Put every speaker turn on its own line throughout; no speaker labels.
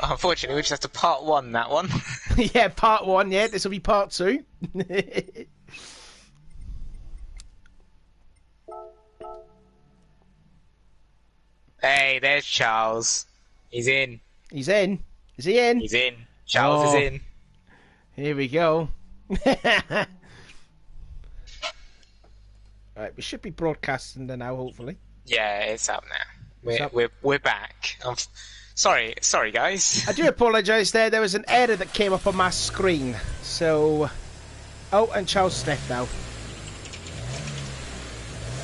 Unfortunately, we just have to part one that one.
Yeah, part one. Yeah, this will be part two.
Hey, there's Charles. He's in.
He's in. Is he in?
He's in. Charles is
Oh,
in.
here we go. Right, we should be broadcasting now, hopefully.
Yeah, it's up now.
It's up.
We're back. Sorry, guys.
I do apologise there. There was an error that came up on my screen. So, oh, and Charles left now.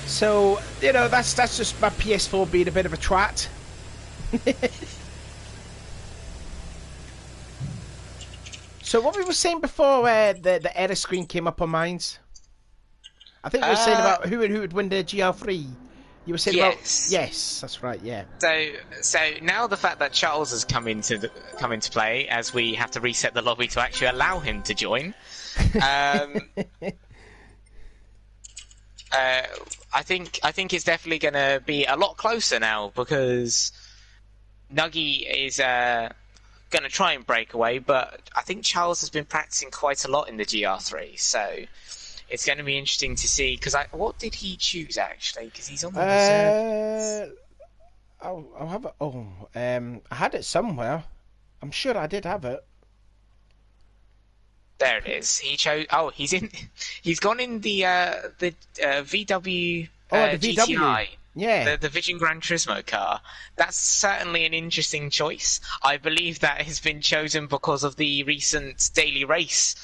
So, you know, that's just my PS4 being a bit of a twat. So what we were saying before, the error screen came up on mine. I think we were saying about who would win the GR3. You were saying about yes, that's right, yeah.
So now the fact that Charles has come into play, as we have to reset the lobby to actually allow him to join. I think it's definitely going to be a lot closer now, because Nuggy is going to try and break away, but I think Charles has been practicing quite a lot in the GR3, so it's going to be interesting to see. Because what did he choose actually? Because he's on the reserve.
I'll have it. Oh, I had it somewhere. I'm sure I did have it.
There it is. He chose. Oh, he's in. He's gone in the VW
the
GTI.
VW. Yeah.
The Vision Gran Turismo car. That's certainly an interesting choice. I believe that has been chosen because of the recent daily race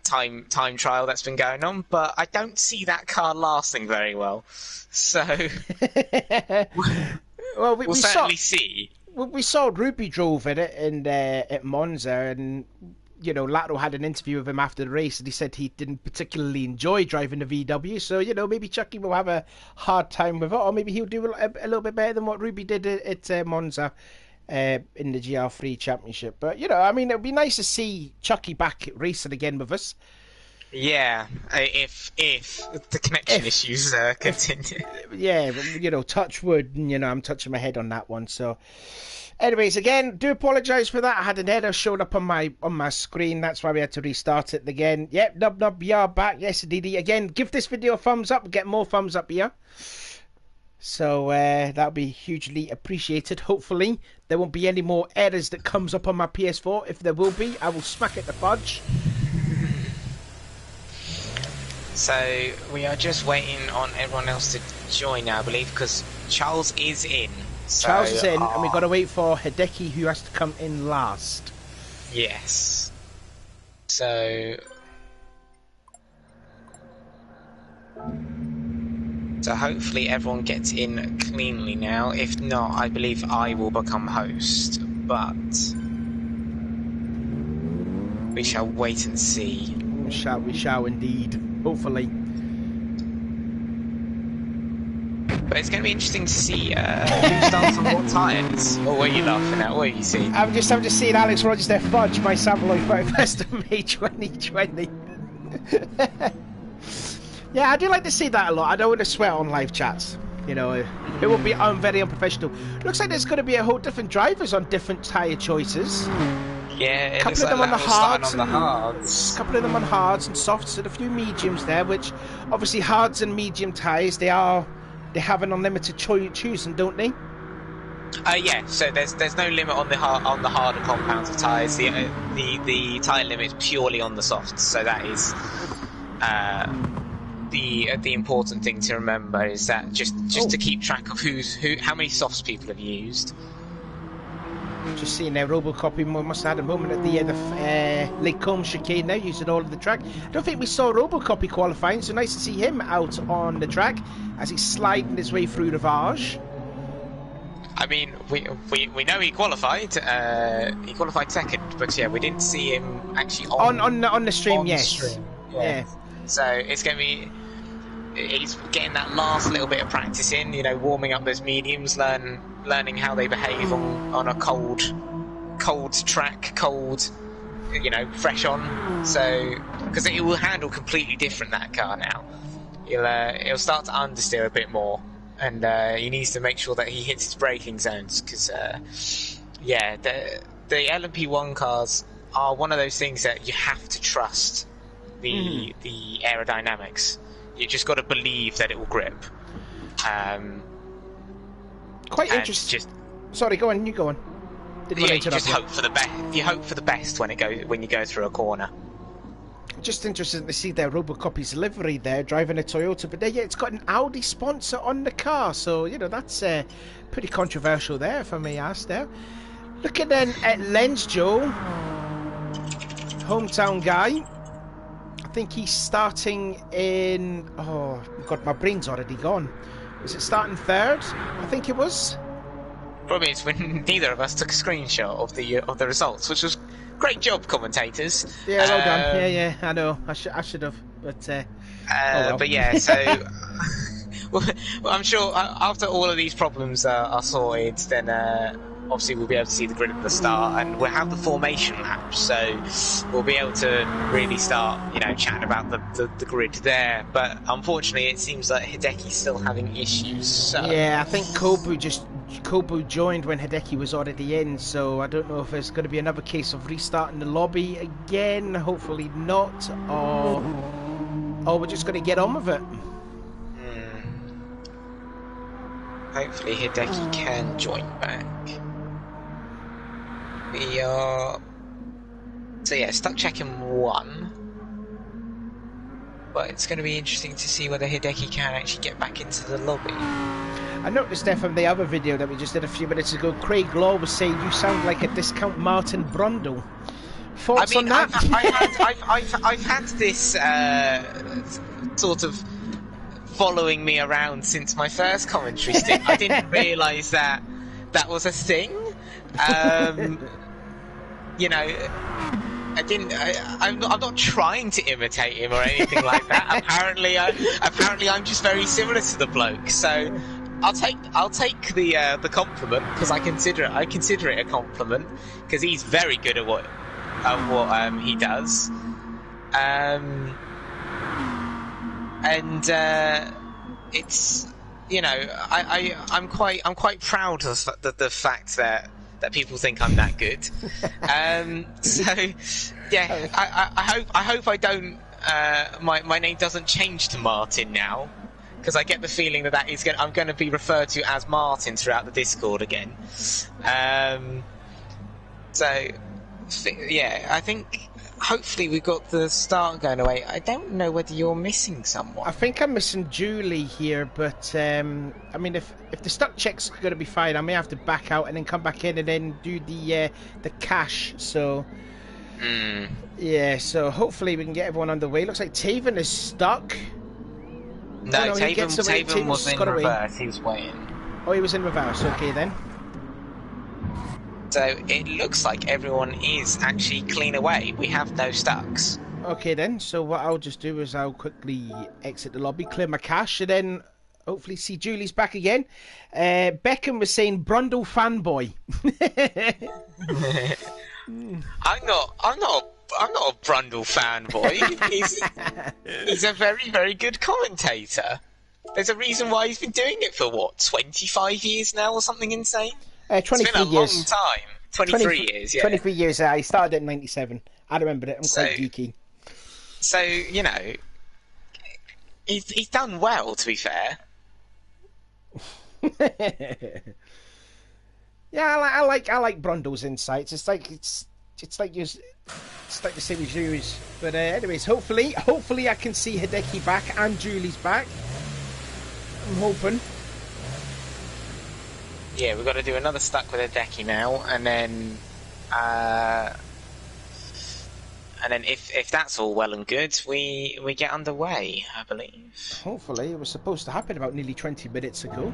time trial that's been going on, but I don't see that car lasting very well. So
well,
we'll certainly see.
We saw Ruby drove in it at Monza, and you know, Lato had an interview with him after the race, and he said he didn't particularly enjoy driving the VW. So, you know, maybe Chucky will have a hard time with it, or maybe he'll do a little bit better than what Ruby did at Monza in the GR3 Championship. But, you know, I mean, it would be nice to see Chucky back racing again with us.
Yeah, if the connection issues continue.
Yeah, you know, touch wood, you know, I'm touching my head on that one. So, anyways, again, do apologise for that. I had an error showed up on my screen. That's why we had to restart it again. Yep, Nub, we are back. Yes, indeed. Again, give this video a thumbs up. Get more thumbs up here. So that'll be hugely appreciated. Hopefully, there won't be any more errors that comes up on my PS4. If there will be, I will smack it the fudge.
So we are just waiting on everyone else to join now, I believe, because Charles is in. So,
Charles is in, and we've got to wait for Hideki, who has to come in last.
Yes. So hopefully everyone gets in cleanly now. If not, I believe I will become host. But we shall wait and see.
We shall indeed. Hopefully.
But it's going to be interesting to see who starts on what tyres. Or what are you laughing at? What are you seeing?
I'm just seeing Alex Rogers there fudge my Savaloy 31st of May 2020. Yeah, I do like to see that a lot. I don't want to sweat on live chats. You know, it will be very unprofessional. Looks like there's going to be a whole different drivers on different tyre choices.
Yeah,
a couple of them on the hards,
a
couple of them on hards and softs, and a few mediums there. Which obviously hards and medium tyres, they have an unlimited choosing, don't they?
Yeah. So there's no limit on the harder compounds of tyres. The tyre limit is purely on the softs. So that is the important thing to remember, is that just to keep track of how many softs people have used.
Just seeing there, Robocop must have had a moment at the Lake Combs chicane now, using all of the track. I don't think we saw Robocop qualifying, so nice to see him out on the track as he's sliding his way through Rivage.
I mean, we know he qualified. He qualified second, but yeah, we didn't see him actually
on the stream.
On
yes,
the stream.
Yeah.
So it's going to be. He's getting that last little bit of practice in, you know, warming up those mediums, learning how they behave on a cold track, you know, fresh on. So, because it will handle completely different, that car now. He'll start to understeer a bit more. and he needs to make sure that he hits his braking zones because, the LMP1 cars are one of those things that you have to trust the aerodynamics. You just got to believe that it will grip.
Quite interesting. Sorry, go on. You go on.
You just hope for the best. You hope for the best when you go through a corner.
Just interesting to see their Robocop's livery there, driving a Toyota, but it's got an Audi sponsor on the car, so that's pretty controversial there, if I may ask. There, looking then at Lenz Joe, hometown guy. I think he's starting in. Oh God, my brain's already gone. Was it starting third? I think it was.
Problem is, when neither of us took a screenshot of the results, which was great job, commentators.
Yeah, well done. Yeah, I know. I should have, but. Well.
But yeah, so well, I'm sure after all of these problems are sorted, then obviously we'll be able to see the grid at the start, and we'll have the formation lap, so we'll be able to really start, chatting about the grid there. But unfortunately, it seems like Hideki's still having issues. So.
Yeah, I think Kobu joined when Hideki was already in, so I don't know if there's going to be another case of restarting the lobby again. Hopefully not, or we're just going to get on with it.
Hopefully Hideki can join back. We are... So yeah, stuck checking 1. But it's going to be interesting to see whether Hideki can actually get back into the lobby.
I noticed there from the other video that we just did a few minutes ago, Craig Law was saying you sound like a discount Martin Brundle. Thoughts on that?
I've had this sort of following me around since my first commentary stint. I didn't realise that was a thing. I'm not trying to imitate him or anything like that. Apparently, I'm just very similar to the bloke. So I'll take the compliment because I consider it a compliment because he's very good at what he does. It's I'm quite proud of the fact that people think I'm that good. So yeah, I hope I don't my name doesn't change to Martin now, because I get the feeling that I'm going to be referred to as Martin throughout the Discord again. So yeah, I think hopefully we've got the start going away. I don't know whether you're missing someone.
I think I'm missing Julie here, but I mean, if the stuck check's going to be fine, I may have to back out and then come back in and then do the cache. So yeah, so hopefully we can get everyone underway. Looks like Taven is stuck.
No, Taven was in reverse. He was waiting.
Oh, he was in reverse. Okay then.
So it looks like everyone is actually clean away. We have no stucks.
Okay then, so what I'll just do is I'll quickly exit the lobby, clear my cache, and then hopefully see Julie's back again. Beckham was saying Brundle fanboy.
I'm not a Brundle fanboy. He's a very, very good commentator. There's a reason why he's been doing it for 25 years now or something insane?
23
it's been a
years.
long time. 23 years, yeah.
23 years, I started in 97. I remember it, I'm quite geeky.
So, he's done well, to be fair.
Yeah, I like Brundle's insights. It's like the same as yours. But anyways, hopefully I can see Hideki back and Julie's back. I'm hoping.
Yeah, we've got to do another stuck with Hideki now, and then if that's all well and good, we get underway, I believe.
Hopefully, it was supposed to happen about nearly 20 minutes ago.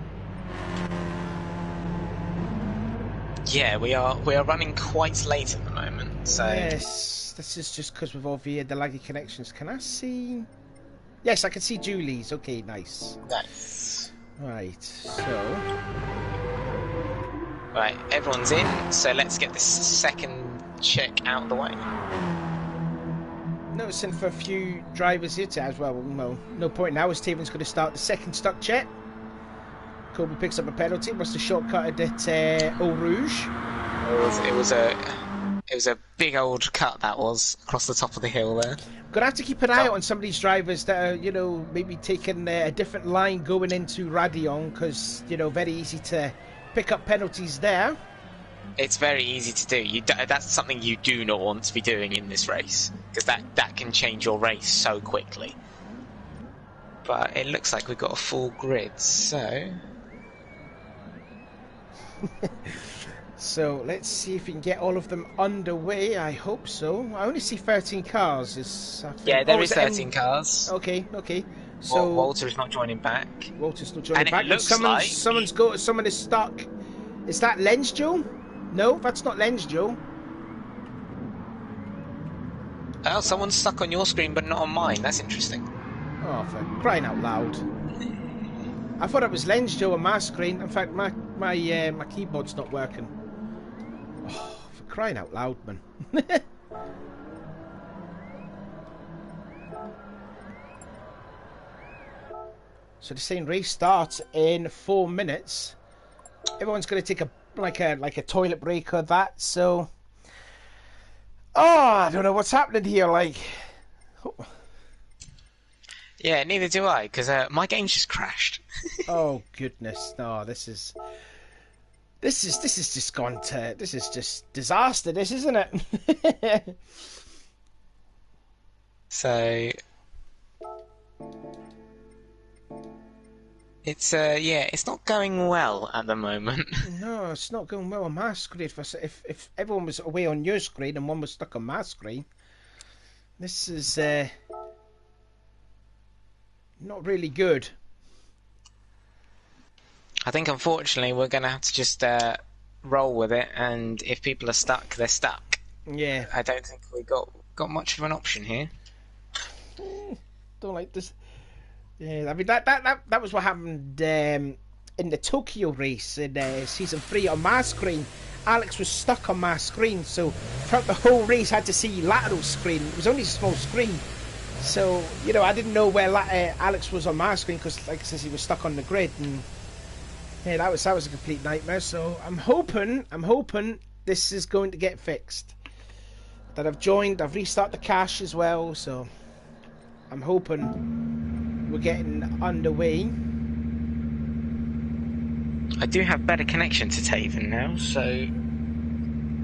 Yeah, we are running quite late at the moment. So
yes, this is just because we've all via the laggy connections. Can I see? Yes, I can see Julie's. Okay, nice.
Nice.
Right, so.
Right, everyone's in, so let's get this second check out of the way.
Noticing for a few drivers here as well, no point now as Steven's going to start the second stuck check. Kobe picks up a penalty. Must have shortcutted at Eau Rouge.
It was a big old cut that was across the top of the hill there.
Gonna have to keep an eye out on some of these drivers that are, you know, maybe taking a different line going into Radion, because, you know, very easy to pick up penalties there.
It's very easy to do. That's something you do not want to be doing in this race, because that can change your race so quickly. But it looks like we've got a full grid, so...
So let's see if we can get all of them underway. I hope so. I only see 13 cars.
Yeah, there is 13 cars.
Okay. So
Walter is not joining back.
Walter's not joining back.
It looks like
someone is stuck. Is that Lensjo? No, that's not Lensjo.
Oh, someone's stuck on your screen, but not on mine. That's interesting.
Oh, for crying out loud! I thought it was Lensjo on my screen. In fact, my keyboard's not working. Oh, for crying out loud, man. So they're saying race starts in 4 minutes. Everyone's going to take a toilet break or that. So, I don't know what's happening here.
Yeah, neither do I, because my game's just crashed.
Oh goodness, no! This is just gone to. This is just disaster. This, isn't it?
So it's it's not going well at the moment.
No, it's not going well on my screen. If everyone was away on your screen and one was stuck on my screen, this is not really good.
I think unfortunately we're going to have to just roll with it, and if people are stuck, they're stuck.
Yeah.
I don't think we got much of an option here.
Don't like this. Yeah, I mean that was what happened in the Tokyo race in season 3 on my screen. Alex was stuck on my screen, so throughout the whole race I had to see Lateral's screen. It was only a small screen. So, you know, I didn't know where Alex was on my screen because, like I said, he was stuck on the grid, and yeah, that was a complete nightmare. So I'm hoping this is going to get fixed. That I've restarted the cache as well, so I'm hoping we're getting underway.
I do have better connection to Taven now, so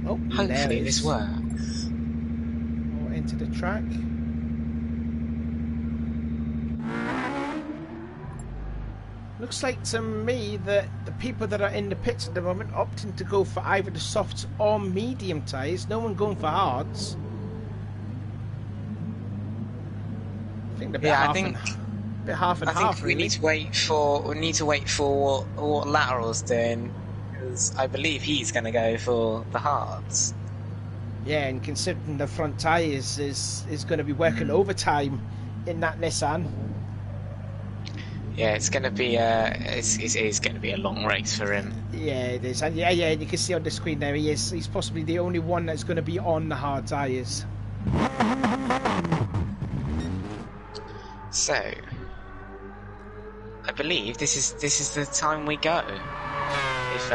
hopefully this works.
We'll enter the track. Looks like to me that the people that are in the pits at the moment opting to go for either the softs or medium tyres. No one going for hards. I think they're half and half.
I think we need to wait for what Lateral's doing, because I believe he's going to go for the hards.
Yeah, and considering the front tyres is going to be working overtime in that Nissan.
Yeah, it's going to be it's going to be a long race for him.
Yeah, it is, and yeah, you can see on the screen there he's possibly the only one that's going to be on the hard tyres. So, I believe this is the time we go. If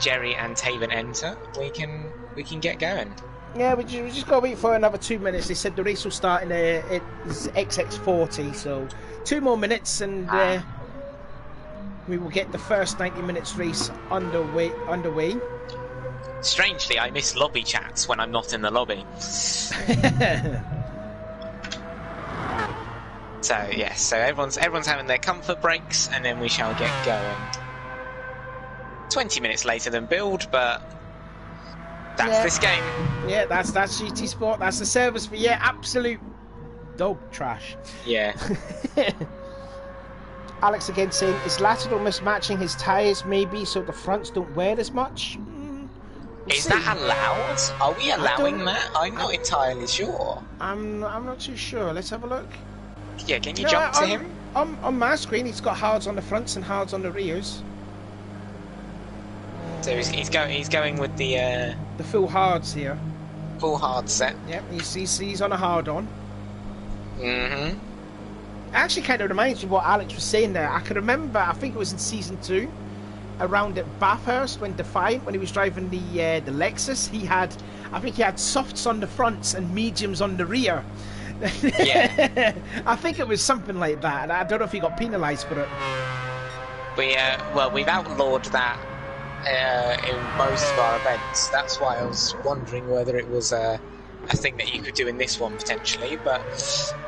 Jerry and Taven enter, we can get going. Yeah, we just got to wait for another 2 minutes. They said the race will start in it's XX40, so 2 more minutes and we will get the first 90 minutes race underway. Strangely, I miss lobby chats when I'm not in the lobby. So yes, so everyone's having their comfort breaks, and then we shall get going. 20 minutes later than build, but that's this game. Yeah, that's GT Sport. That's the service for absolute dog trash. Yeah. Alex again saying, is Lateral mismatching his tyres maybe so the fronts don't wear as much? Is that allowed? Are we allowing that? I'm not entirely sure. I'm not too sure. Let's have a look. Yeah, can you jump to him? On my screen, he's got hards on the fronts and hards on the rears. So he's going with the full hards here. Full hard set. Yep, he's on a hard on. actually kind of reminds me of what Alex was saying there. I can remember, I think it was in season 2, around at Bathurst when Defiant, when he was driving the Lexus, I think he had softs on the fronts and mediums on the rear.
Yeah.
I think it was something like that, and I don't know if he got penalised for it.
We've outlawed that in most of our events. That's why I was wondering whether it was a thing that you could do in this one potentially, but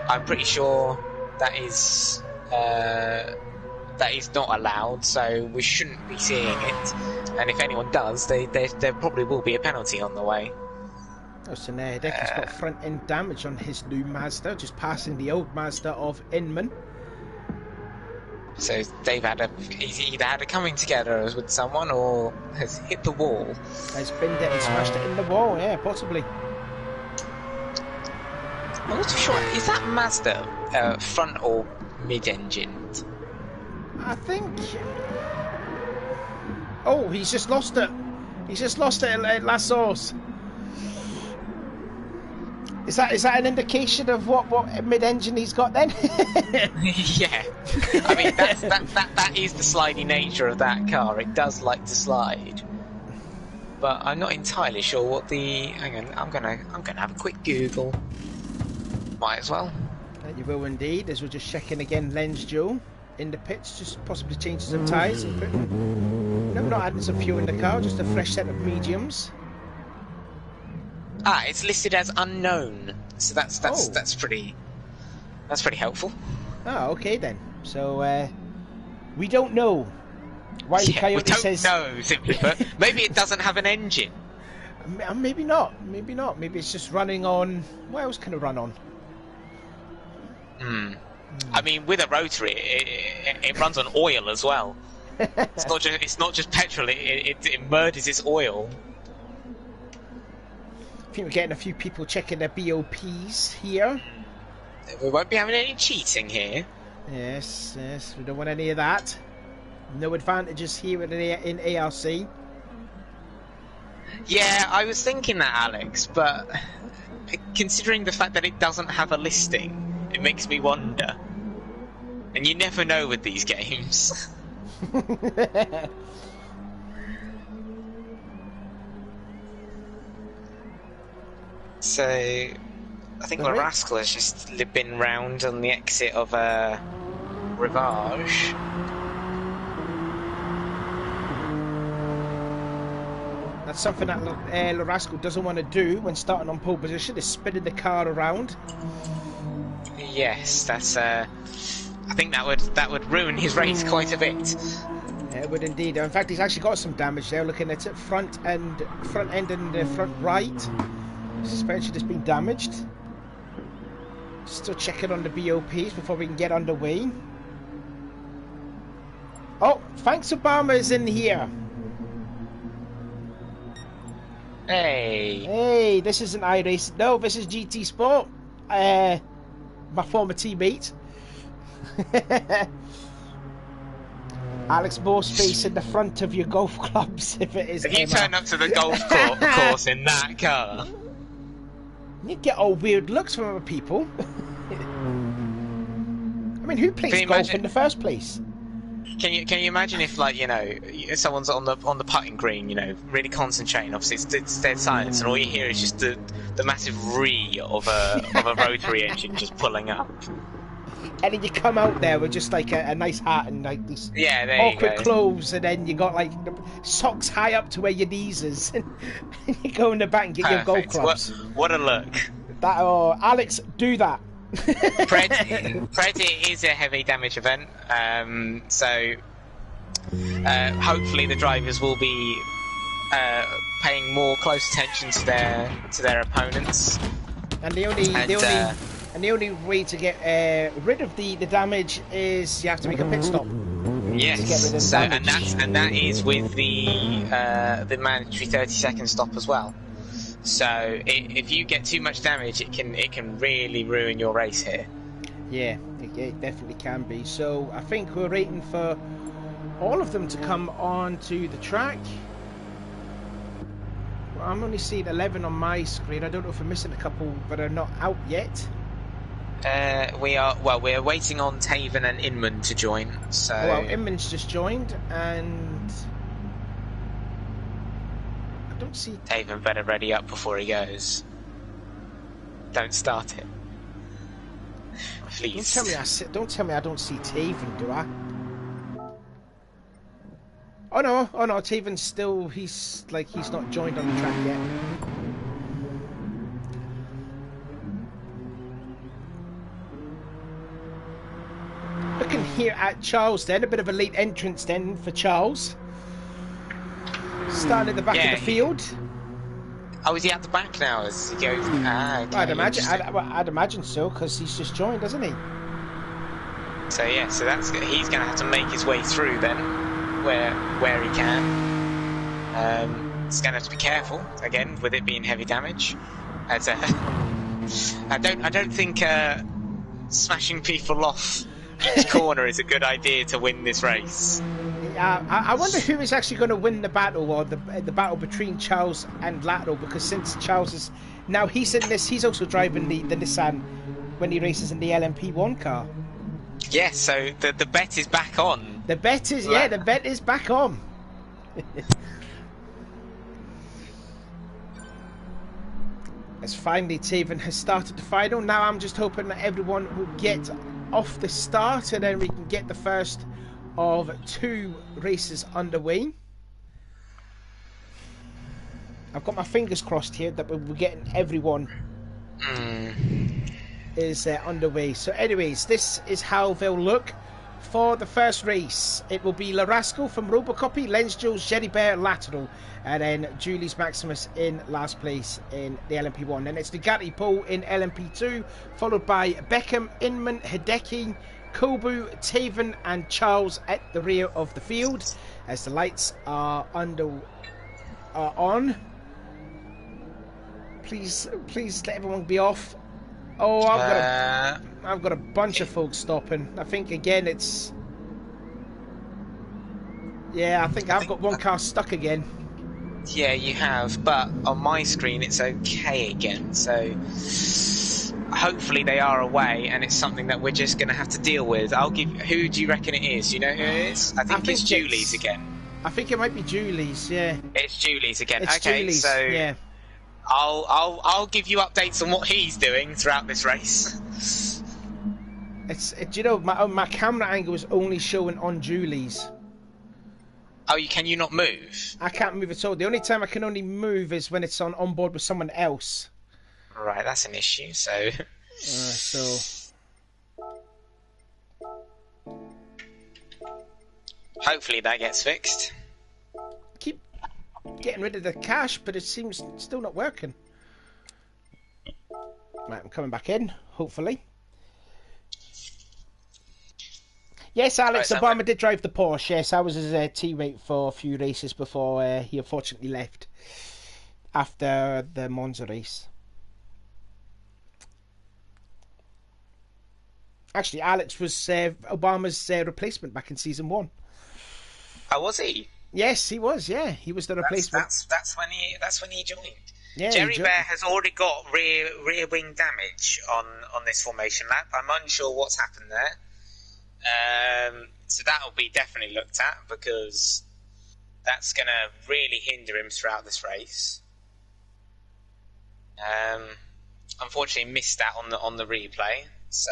I'm pretty sure that is not allowed, so we shouldn't be seeing it. And if anyone does, there probably will be a penalty on the way.
Oh, so now Hideki's got front end damage on his new Mazda, just passing the old Mazda of Inman.
So he's either had a coming together with someone or has hit the wall.
Has binned it and smashed it in the wall, yeah, possibly.
I'm not too sure. Is that Mazda front or mid-engined?
I think... Oh, he's just lost it. He's just lost it at La Source. Is that an indication of what mid-engine he's got then?
Yeah. I mean, that is the slidey nature of that car. It does like to slide. But I'm not entirely sure what the... Hang on, I'm gonna have a quick Google. Might as well.
You will indeed, as we're just checking again. Lens Joe in the pits, just possibly changing some tyres and putting... No, not adding some fuel in the car, just a fresh set of mediums.
Ah, it's listed as unknown, so that's pretty helpful.
Oh, okay then. So we don't know why Coyote
we don't
says
know. Simply put, maybe it doesn't have an engine.
Maybe not. Maybe not. Maybe it's just running on. What else can it run on?
I mean, with a rotary, it runs on oil as well. It's not just petrol. It murders its oil.
I think we're getting a few people checking their BOPs here.
We won't be having any cheating here.
Yes, we don't want any of that. No advantages here in ARC.
Yeah, I was thinking that, Alex, but considering the fact that it doesn't have a listing, it makes me wonder. And you never know with these games. So, I think the Rascal has just been round on the exit of Rivage.
That's something that Le Rascal doesn't want to do when starting on pole position, is spinning the car around.
Yes, that's. I think that would ruin his race quite a bit.
Yeah, it would indeed. In fact, he's actually got some damage there. Looking at it, front end and the front right. Suspension has been damaged. Still checking on the BOPs before we can get underway. Oh, thanks Obama is in here. Hey, this isn't iRacing. No, this is GT Sport. My former teammate. Alex, more space in the front of your golf clubs if it is.
If you turn up to the golf course in that car,
you get all weird looks from other people. I mean, who plays golf in the first place?
Can you imagine if, like, you know, someone's on the putting green, you know, really concentrating. Obviously, it's dead silence, and all you hear is just the massive ree of a rotary engine just pulling up.
And then you come out there with just like a nice hat and like these awkward clothes, and then you got like socks high up to where your knees is, and you go in the back and get your golf clubs.
What a look!
Alex, do that.
Pred is a heavy damage event, so hopefully the drivers will be paying more close attention to their opponents.
And the only way to get rid of the damage is you have to make a pit stop.
Yes, and that is with the mandatory 30-second stop as well. So if you get too much damage, it can really ruin your race here. Yeah,
it definitely can be. So I think we're waiting for all of them to come onto the track. I'm only seeing 11 on my screen. I don't know if we're missing a couple that are not out yet.
We're waiting on Taven and Inman to join. So
well, Inman's just joined, and I don't see.
Taven better ready up before he goes. Don't start it, please.
Don't tell me I don't see Taven, do I? Oh no, Taven's still. He's not joined on the track yet. Looking here at Charles then, a bit of a late entrance then for Charles. Starting at the back of the field.
Oh, is he at the back now as he goes? Okay,
I'd imagine so, because he's just joined, hasn't he?
So yeah, he's going to have to make his way through then, where he can. He's going to have to be careful again with it being heavy damage. As I don't think smashing people off each corner is a good idea to win this race.
I wonder who is actually going to win the battle, or the battle between Charles and Lateral, because since Charles is now he's in this, he's also driving the Nissan when he races in the LMP1 car.
Yes, so the bet is back on.
The bet is the bet is back on. As finally Taven has started the final. Now I'm just hoping that everyone will get off the start, and then we can get the first of 2 races underway. I've got my fingers crossed here that we're getting everyone is underway. So anyways, this is how they'll look for the first race. It will be Larasco from Robocopy, Lens Jules, Jerry Bear, Lateral, and then Julius Maximus in last place in the LMP1. And it's Nugatti Paul in LMP2, followed by Beckham, Inman, Hideki, Kobu, Taven and Charles at the rear of the field as the lights are on. Please let everyone be off. Oh, I've got a bunch of folks stopping. I think again it's I think I've got one car stuck again.
Yeah, you have, but on my screen it's okay again. So hopefully they are away, and it's something that we're just going to have to deal with. Who do you reckon it is? You know who it is? I think it's Julie's again.
I think it might be Julie's. Yeah.
It's Julie's again.
It's
okay,
Julie's,
so
yeah.
I'll give you updates on what he's doing throughout this race.
Do you know my camera angle is only showing on Julie's.
Oh, can you not move?
I can't move at all. The only time I can only move is when it's on board with someone else.
Right, that's an issue. So hopefully that gets fixed.
Keep getting rid of the cache, but it seems still not working. Right, I'm coming back in, hopefully. Yes, Alex Obama did drive the Porsche. Yes, I was his teammate for a few races before he unfortunately left after the Monza race. Actually, Alex was Obama's replacement back in season 1.
Oh, was he?
Yes, he was. Yeah, he was the replacement.
That's when he joined. Yeah, Jerry Bear has already got rear wing damage on this formation lap. I'm unsure what's happened there. So that'll be definitely looked at, because that's going to really hinder him throughout this race. Unfortunately, missed that on the replay. So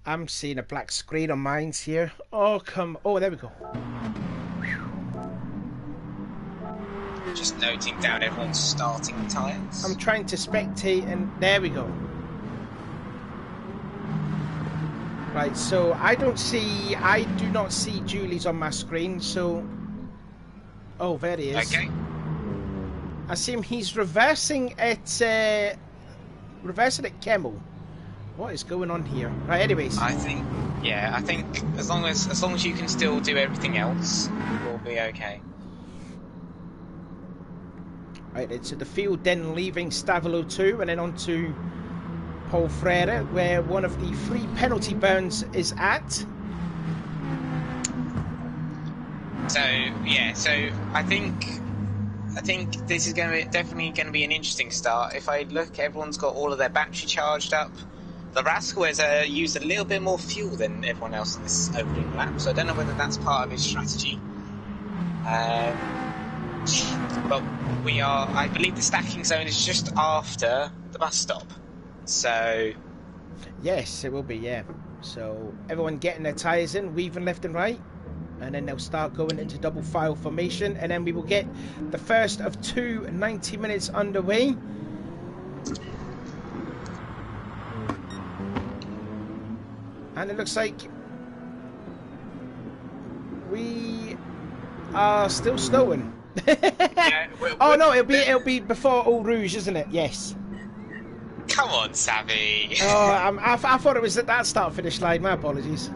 I'm seeing a black screen on mine here. Oh there we go.
Just noting down everyone's starting times.
I'm trying to spectate, and there we go. Right, so I do not see Julie's on my screen, so... Oh, there he is.
Okay.
I see him, he's reversing at Kemmel. What is going on here? Right, anyways.
I think as long as you can still do everything else, we'll be okay.
Right, into the field, then leaving Stavolo 2, and then on to Paul Freire, where one of the 3 penalty burns is at.
So I think this is definitely going to be an interesting start. If I look, everyone's got all of their battery charged up. The Rascal has used a little bit more fuel than everyone else in this opening lap, so I don't know whether that's part of his strategy. But I believe the stacking zone is just after the bus stop. So...
Yes, it will be, yeah. So everyone getting their tyres in, weaving left and right. And then they'll start going into double file formation. And then we will get the first of 2 90 minutes underway. And it looks like we are still snowing.
Yeah,
oh no, it'll be before Eau Rouge, isn't it? Yes.
Come on, Savvy.
Oh, I thought it was at that start-finish line. My apologies.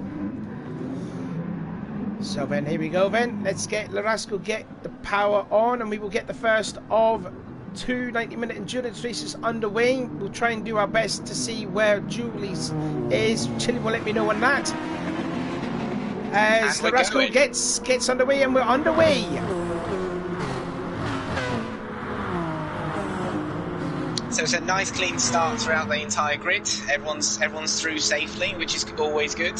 So then, here we go then. Let's get Le Rascal get the power on, and we will get the first of 2 90-minute endurance races underway. We'll try and do our best to see where Julie's is. Chili will let me know on that. As Le Rascal gets underway, and we're underway.
So it's a nice clean start throughout the entire grid. Everyone's through safely, which is always good.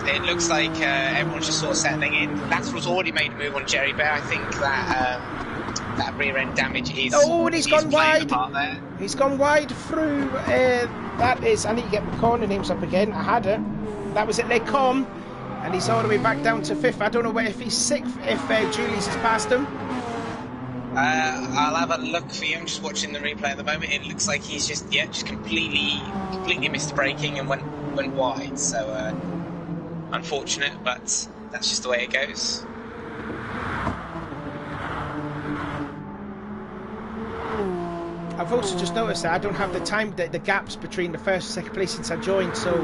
It looks like everyone's just sort of settling in. Lateral's already made a move on Jerry Bear. I think that rear end damage is.
Oh, and he's gone wide.
There.
He's gone wide through. That is. I need to get my corner names up again. I had it. That was at Lecom, and he's all the way back down to 5th. I don't know if he's 6th. If Julie's has passed him.
I'll have a look for you. I'm just watching the replay at the moment. It looks like he's just completely missed braking and went wide. So unfortunate, but that's just the way it goes.
I've also just noticed that I don't have the gaps between the first and second place since I joined, so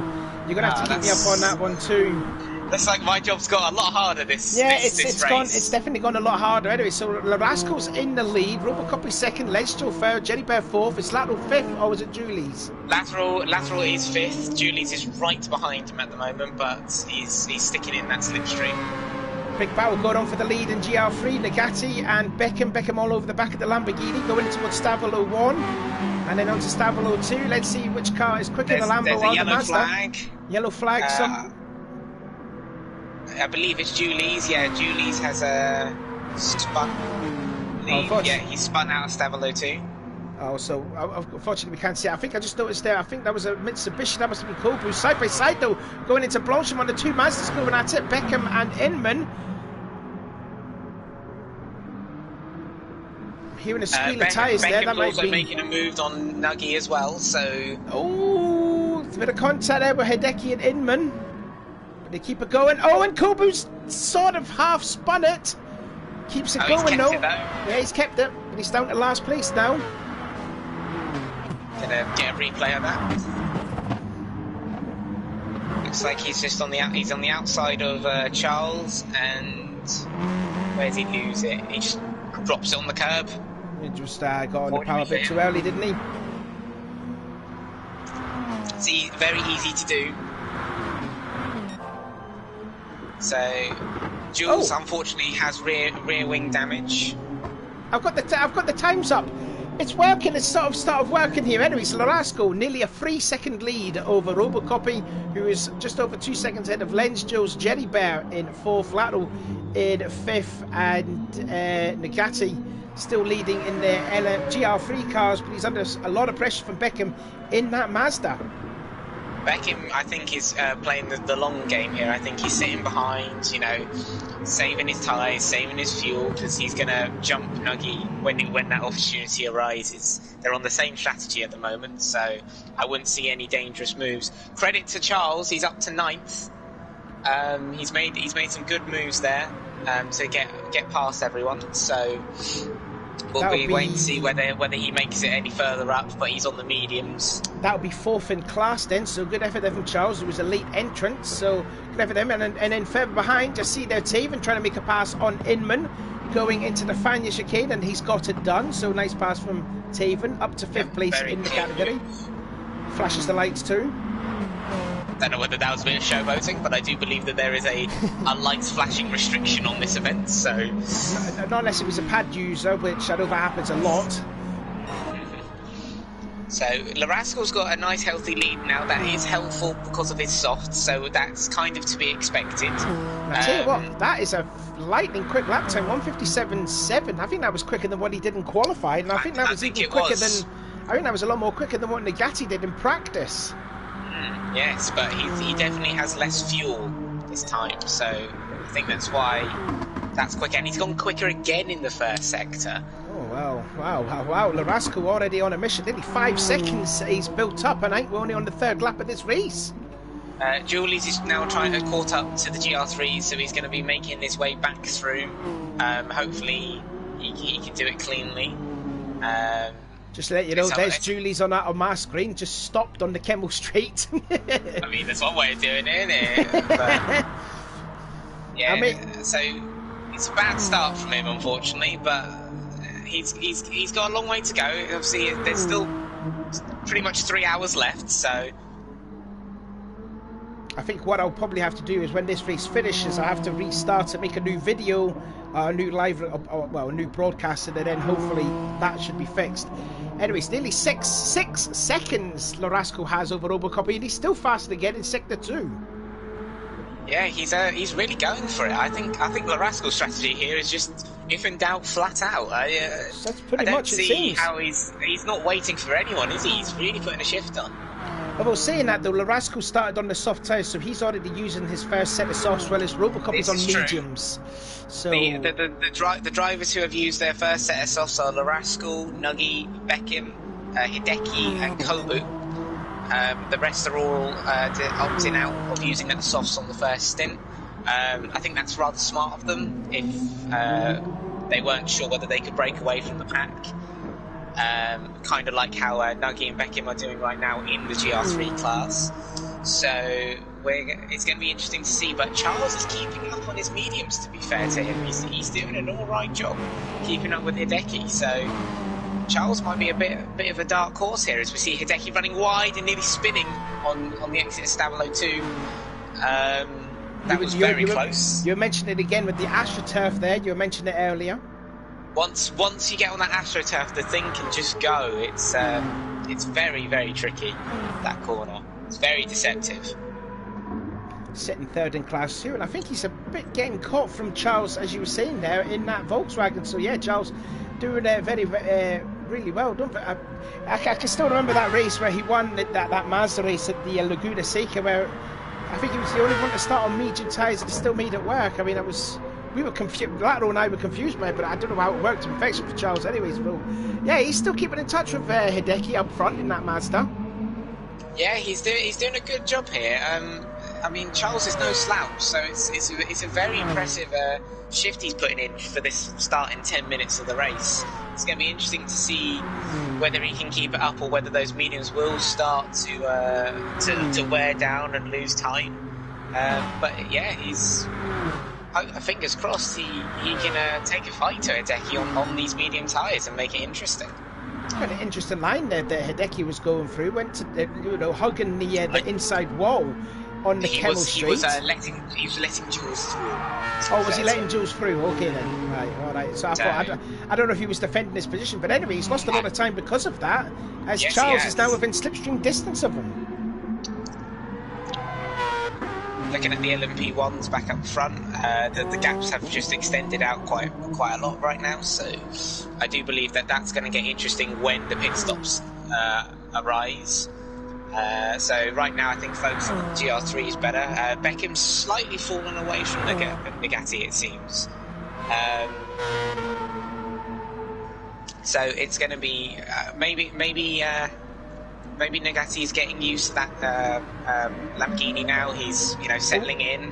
you're gonna have to keep me up on that one too.
Looks like my job's got a lot harder this
it's
race.
It's definitely gone a lot harder anyway. So Le Rascal's in the lead, Robocop is 2nd, Ledgestone 3rd, Jerry Bear 4th. Is Lateral 5th or was it Julie's?
Lateral is 5th. Julie's is right behind him at the moment, but he's sticking in that slipstream.
Big battle going on for the lead in GR3. Nagati and Beckham all over the back of the Lamborghini, going towards Stavolo 1 and then on to Stavolo 2. Let's see which car is quicker, the Lambo or the Mazda.
Flag.
Yellow flag.
I believe it's Julie's. Yeah, Julie's has a spun lead. Yeah, he spun out of Stavolo 2.
Oh, so unfortunately we can't see it. I think I just noticed there. I think that was a Mitsubishi. That must have been Kobu. Side by side though, going into Blanchard on the 2 Mazdas moving at it. Beckham and Inman. Hearing a squeal of tyres there. That might be
making a move on Nuggy as well. So
oh, a bit of contact there with Hideki and Inman. They keep it going. Oh, and Kobu's sort of half spun it. Keeps it going though. Yeah, he's kept it. And he's down to last place now.
Gonna get a replay of that. Looks like he's just on the outside of Charles, and where does he lose it? He just drops it on the curb.
He just got on the power a bit too early, didn't he?
It's very easy to do. So Jules unfortunately has rear wing damage.
I've got the times up. It's working. It's sort of started working here. Anyway, so Le Rascal nearly a 3-second lead over Robocopy, who is just over 2 seconds ahead of Lens Joe's Jerry Bear in 4th, Lateral in 5th, and Nagati still leading in their GR3 cars, but he's under a lot of pressure from Beckham in that Mazda.
Beckham, I think, is playing the long game here. I think he's sitting behind, saving his tyres, saving his fuel, because he's going to jump Nuggy when that opportunity arises. They're on the same strategy at the moment, so I wouldn't see any dangerous moves. Credit to Charles, he's up to 9th. He's made some good moves there to get past everyone. So we'll be waiting to see whether he makes it any further up, but he's on the mediums.
That'll be 4th in class then, so good effort there from Charles, who was a late entrant, so good effort them. And then further behind, just see there Taven trying to make a pass on Inman, going into the Fania chicane, and he's got it done, so nice pass from Taven, up to 5th place in the category. Flashes the lights too.
Don't know whether that was a bit of showboating, but I do believe that there is a lights flashing restriction on this event, so...
Not unless it was a pad user, which I know that happens a lot.
So Larasco's got a nice healthy lead now. That is helpful because of his soft, so that's kind of to be expected.
I tell you what, that is a lightning quick lap time, 1:57.7. I think that was quicker than what he did in qualified, and I think that was even quicker than. I think that was a lot more quicker than what Nagati did in practice.
Yes, but he definitely has less fuel this time, so I think that's why that's quick. And he's gone quicker again in the first sector.
Oh, wow. Larasco already on a mission. Nearly 5 seconds he's built up, and I think we're only on the 3rd lap of this race.
Julius is now trying to caught up to the GR3, so he's going to be making his way back through. Hopefully he can do it cleanly.
Just to let you know, there's Julie's on my screen, just stopped on the Kemmel Straight.
I mean, there's one way of doing it, isn't it? But, yeah, I mean, so it's a bad start from him, unfortunately, but he's got a long way to go. Obviously, there's still pretty much 3 hours left, so...
I think what I'll probably have to do is when this race finishes, I have to restart and make a new video, a new live, well, a new broadcast, and then hopefully that should be fixed. Anyways, nearly six seconds Larasco has over Robocop, and he's still faster again in Sector 2.
Yeah, he's really going for it. I think Larasco's strategy here is just, if in doubt, flat out.
That's pretty much it seems.
I don't see how he's not waiting for anyone, is he? He's really putting a shift on.
Although saying that though, Larasco started on the soft tyres, so he's already using his first set of softs, as well as Robocop is on mediums. So
the drivers who have used their first set of softs are Larasco, Nuggy, Beckham, Hideki, and Kobu. The rest are all opting out of using their softs on the first stint. I think that's rather smart of them if they weren't sure whether they could break away from the pack. Kind of like how Nuggy and Beckham are doing right now in the GR3 class. So it's going to be interesting to see. But Charles is keeping up on his mediums, to be fair to him. He's doing an alright job keeping up with Hideki. So Charles might be a bit of a dark horse here, as we see Hideki running wide and nearly spinning on the exit of Stabilo 2. That was very close.
You mentioned it again with the AstroTurf there. You mentioned it earlier.
Once you get on that AstroTurf, the thing can just go. It's very, very tricky, that corner. It's very deceptive.
Sitting 3rd in Class 2, and I think he's a bit getting caught from Charles, as you were saying there, in that Volkswagen. So yeah, Charles doing really well. I can still remember that race where he won that Mazda race at the Laguna Seca, where I think he was the only one to start on medium tyres and still made it work. I mean, we were confused. Laro and I were confused by it, but I don't know how it worked in perfection for Charles anyways. But yeah, he's still keeping in touch with Hideki up front in that Mazda.
Yeah, he's doing a good job here. I mean, Charles is no slouch, so it's a very impressive shift he's putting in for this starting 10 minutes of the race. It's going to be interesting to see whether he can keep it up or whether those mediums will start to wear down and lose time. But yeah, fingers crossed he can take a fight to Hideki on these medium tyres and make it interesting.
An interesting line there that Hideki was going through, went to hugging the inside wall on the Kemmel Street.
He was letting Jules through.
Oh, was he letting Jules through? Okay then, right, all right. So I don't know if he was defending his position, but anyway, he's lost a lot of time because of that, as Charles is now within slipstream distance of him.
Looking at the LMP1s back up front, the gaps have just extended out quite a lot right now, so I do believe that's going to get interesting when the pit stops arise. So right now I think focus on GR3 is better. Beckham's slightly fallen away from Nagati, it seems. So it's going to be maybe Nagati is getting used to that Lamborghini now. He's settling in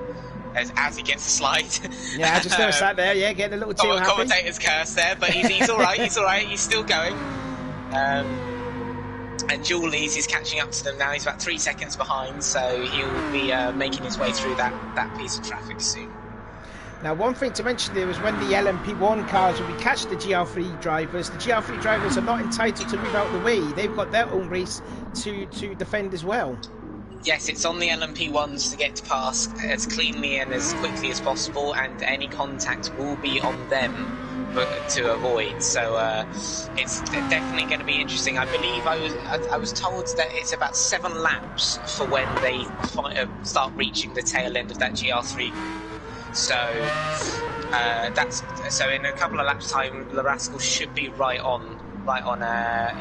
as he gets a slide.
Yeah, I just noticed that there. Yeah, getting a little too happy.
Commentator's curse there, but he's all right. He's all right. He's still going. And Julies is catching up to them now. He's about 3 seconds behind, so he'll be making his way through that piece of traffic soon.
Now, one thing to mention there is when the LMP1 cars will be catch the GR3 drivers, the GR3 drivers are not entitled to move out of the way. They've got their own race to defend as well.
Yes, it's on the LMP ones to get past as cleanly and as quickly as possible, and any contact will be on them to avoid. So it's definitely going to be interesting. I believe I was told that it's about 7 laps for when they start reaching the tail end of that GR3. So so in a couple of laps' time, the Rascal should be right on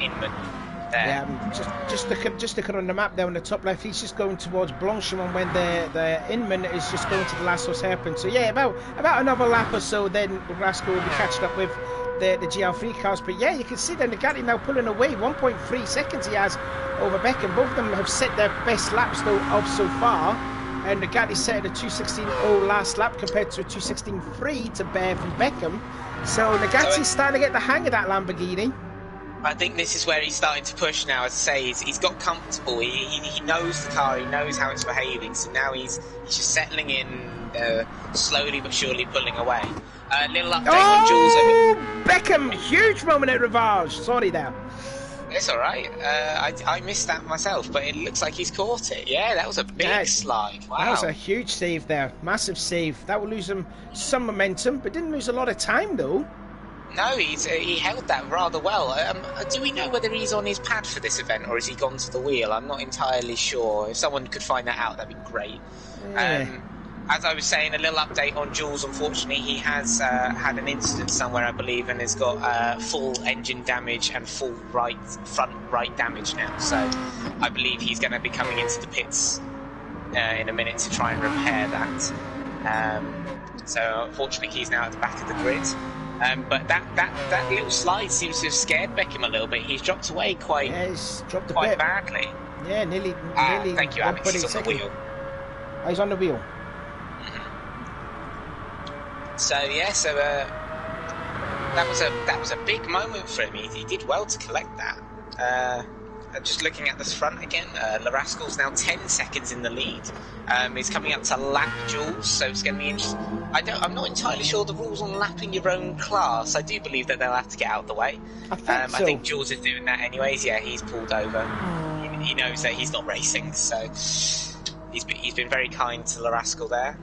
Inman.
Yeah, just looking on the map there on the top left, he's just going towards Blanchimont when the Inman is just going to the Lassos hairpin. So yeah, about another lap or so, then Rascal will be catching up with the GR3 cars. But yeah, you can see that Nagati now pulling away. 1.3 seconds he has over Beckham. Both of them have set their best laps though of so far. And Nagati set a 2:16.0 last lap compared to a 2:16.3 to bear from Beckham. So Nagati's starting to get the hang of that Lamborghini.
I think this is where he's starting to push now. As I say, he's got comfortable. He knows the car. He knows how it's behaving. So now he's just settling in, slowly but surely pulling away. Little update on Jules.
Beckham, huge moment at Rivage. Sorry there.
It's all right. I missed that myself, but it looks like he's caught it. Yeah, that was a big slide. Wow.
That was a huge save there. Massive save. That will lose him some momentum, but didn't lose a lot of time though.
No, he held that rather well. Do we know whether he's on his pad for this event or has he gone to the wheel? I'm not entirely sure. If someone could find that out, that'd be great.
Yeah.
As I was saying, a little update on Jules. Unfortunately, he has had an incident somewhere, I believe, and has got full engine damage and full front right damage now. So I believe he's going to be coming into the pits in a minute to try and repair that. So unfortunately, he's now at the back of the grid. But that little slide seems to have scared Beckham a little bit. He's dropped away quite badly.
Yeah, nearly.
Thank you, Alex. He's on the wheel.
Oh, he's on the wheel.
So yeah, that was a big moment for him. He did well to collect that. Just looking at this front again, Le Rascal's now 10 seconds in the lead. He's coming up to lap Jules, so it's going to be interesting. I'm not entirely sure the rules on lapping your own class. I do believe that they'll have to get out of the way. I think Jules is doing that anyways. Yeah, he's pulled over. He knows that he's not racing, so he's been very kind to Le Rascal there.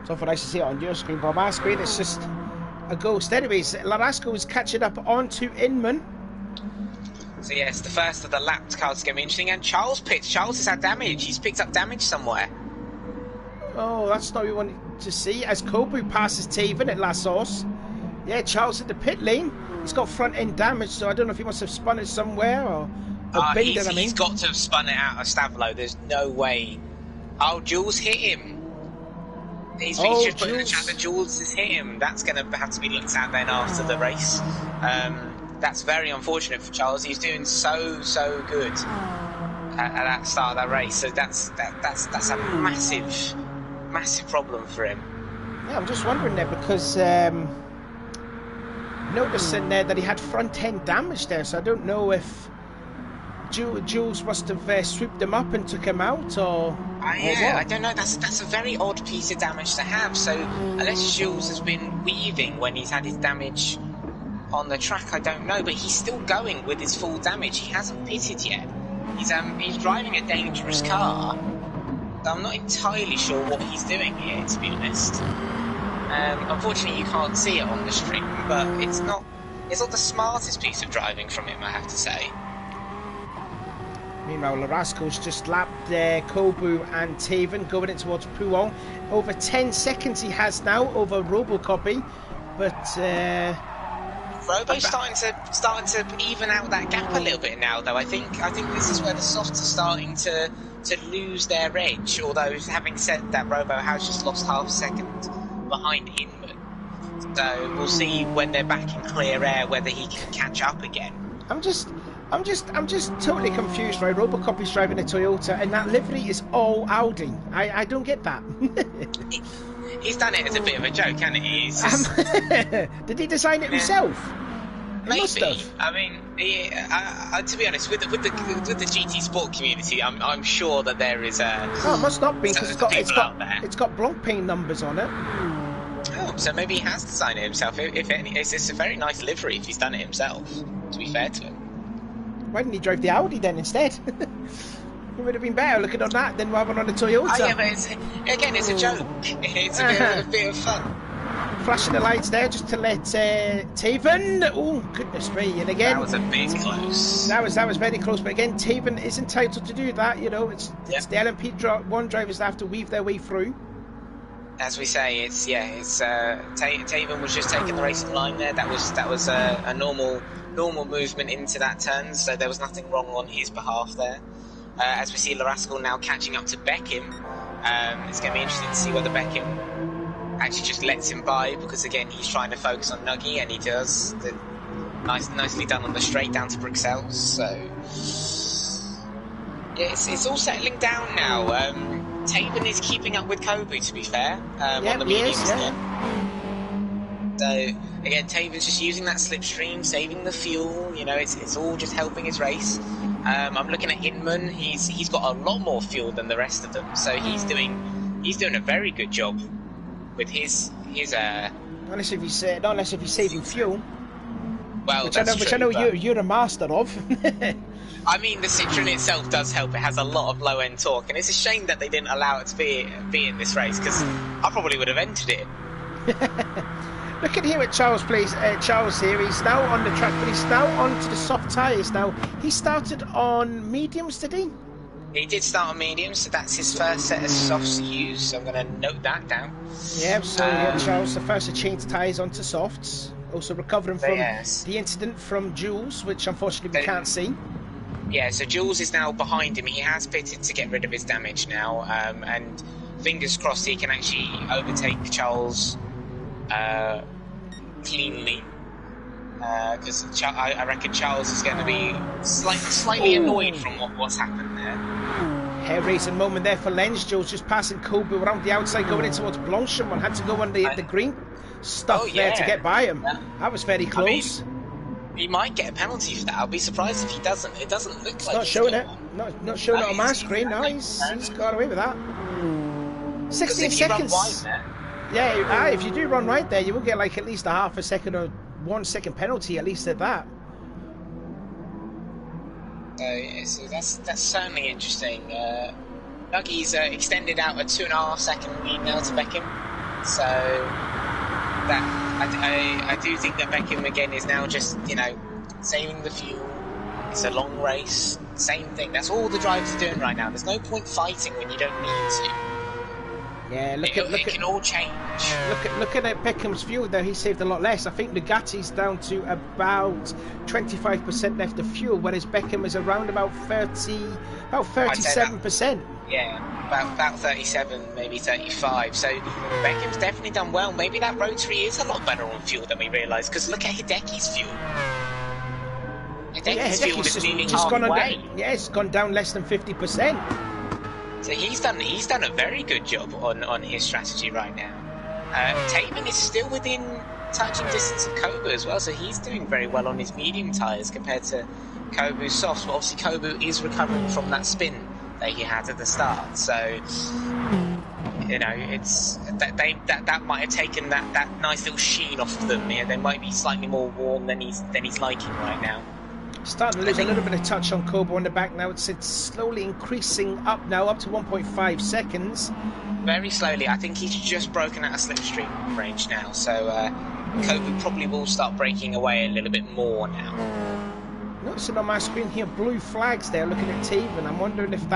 So for nice to see it on your screen, but on my screen it's just a ghost. Anyways, Le Rascal is catching up onto Inman.
So yes, the first of the lapped cars is going to be interesting. And Charles pits. Charles has had damage. He's picked up damage somewhere.
Oh, that's not what we wanted to see. As Kobu passes Taven at Lassos. Yeah, Charles at the pit lane. He's got front end damage, so I don't know if he must have spun it somewhere or binned it.
He's got to have spun it out of Stavelo. There's no way. Oh, Jules hit him. He's just put in the chat that Jules has hit him. That's going to have to be looked at then after the race. That's very unfortunate for Charles. He's doing so good at that start of that race. So that's a massive problem for him.
Yeah, I'm just wondering there because noticing there that he had front end damage there. So I don't know if Jules must have swooped him up and took him out, or
yeah, I don't know. That's a very odd piece of damage to have. So unless Jules has been weaving when he's had his damage on the track, I don't know, but he's still going with his full damage. He hasn't pitted yet. He's driving a dangerous car. So I'm not entirely sure what he's doing here, to be honest. Unfortunately, you can't see it on the stream, but it's not the smartest piece of driving from him, I have to say.
Meanwhile, Le Rascal's just lapped Kobu and Taven, going in towards Pouon. Over 10 seconds he has now over Robocopy, but
Robo's starting to even out that gap a little bit now, though. I think this is where the softs are starting to lose their edge. Although, having said that, Robo has just lost half a second behind Inman. So we'll see when they're back in clear air whether he can catch up again.
I'm just totally confused, right? Robocopy's driving a Toyota, and that livery is all Audi. I don't get that.
He's done it as a bit of a joke, hasn't he?
Did he design it himself?
Maybe. I mean, to be honest, with the GT Sport community, I'm sure that there is a.
Oh, it must not be because it's got Blancpain numbers on it.
Oh, so maybe he has designed it himself. If any, it's a very nice livery if he's done it himself. To be fair to him.
Why didn't he drive the Audi then instead? It would have been better looking on that than rather on the Toyota.
Oh yeah, but it's a joke. It's a bit of fun.
Flashing the lights there just to let Taven. Oh goodness me! And again,
That was a bit close.
that was very close. But again, Taven is entitled to do that. You know, it's the LMP1 drivers that have to weave their way through.
As we say, Taven was just taking the racing line there. That was a normal movement into that turn, so there was nothing wrong on his behalf there. As we see Larascal now catching up to Beckham, it's going to be interesting to see whether Beckham actually just lets him by, because again he's trying to focus on Nuggy, and he does. Nicely done on the straight down to Bruxelles. So yeah, it's all settling down now. Taven is keeping up with Kobu, to be fair, on the mediums. So again, Taven's just using that slipstream, saving the fuel. You know, it's all just helping his race. I'm looking at Inman. He's got a lot more fuel than the rest of them, so he's doing a very good job with his.
Unless if he's saving fuel.
Well,
which I know you're a master of.
I mean, the Citroen itself does help. It has a lot of low-end torque, and it's a shame that they didn't allow it to be in this race, because I probably would have entered it.
Look at here at Charles, please. Charles here, he's now on the track, but he's now onto the soft tyres now. He started on mediums, did he?
He did start on mediums, so that's his first set of softs to use, so I'm going to note that down.
Yeah, so Charles, the first to change tyres onto softs. Also recovering from the incident from Jules, which unfortunately we can't see.
Yeah, so Jules is now behind him. He has pitted to get rid of his damage now, and fingers crossed he can actually overtake Charles cleanly. Because I reckon Charles is going to be slightly annoyed from what's happened there.
Hair raising moment there for Lenz. Jules just passing Kobu around the outside, going in towards Blanchimont. Had to go on the green stuff there to get by him. Yeah. That was very close.
I mean, he might get a penalty for that. I'll be surprised if he doesn't. It doesn't look like
not showing it. Not showing it on my screen. No, he's got away with that. 16 seconds. Yeah, if you do run right there, you will get like at least a half a second or 1 second penalty, at least at that.
So that's certainly interesting. Nuggy's extended out a 2.5 second lead now to Beckham. So that I do think that Beckham again is now just, you know, saving the fuel. It's a long race. Same thing. That's all the drivers are doing right now. There's no point fighting when you don't need to.
Yeah,
it can all change.
Look at Beckham's fuel there. He saved a lot less. I think Nugatti's down to about 25% left of fuel, whereas Beckham is around about 37%.
Yeah, about 37, maybe 35. So Beckham's definitely done well. Maybe that rotary is a lot better on fuel than we realised. Because look at Hideki's fuel. Hideki's fuel is nearly halfway.
It's gone down less than 50%.
So he's done a very good job on his strategy right now. Taven is still within touching distance of Kobu as well, so he's doing very well on his medium tyres compared to Kobu's softs. But obviously Kobu is recovering from that spin that he had at the start, so you know it's that might have taken that nice little sheen off of them. Yeah, they might be slightly more warm than he's liking right now.
Starting to lose a little bit of touch on Kobu on the back now. It's slowly increasing up now, up to 1.5 seconds.
Very slowly. I think he's just broken out of slipstream range now, so Kobu probably will start breaking away a little bit more now.
Noticing on my screen here blue flags there looking at Taven. I'm wondering if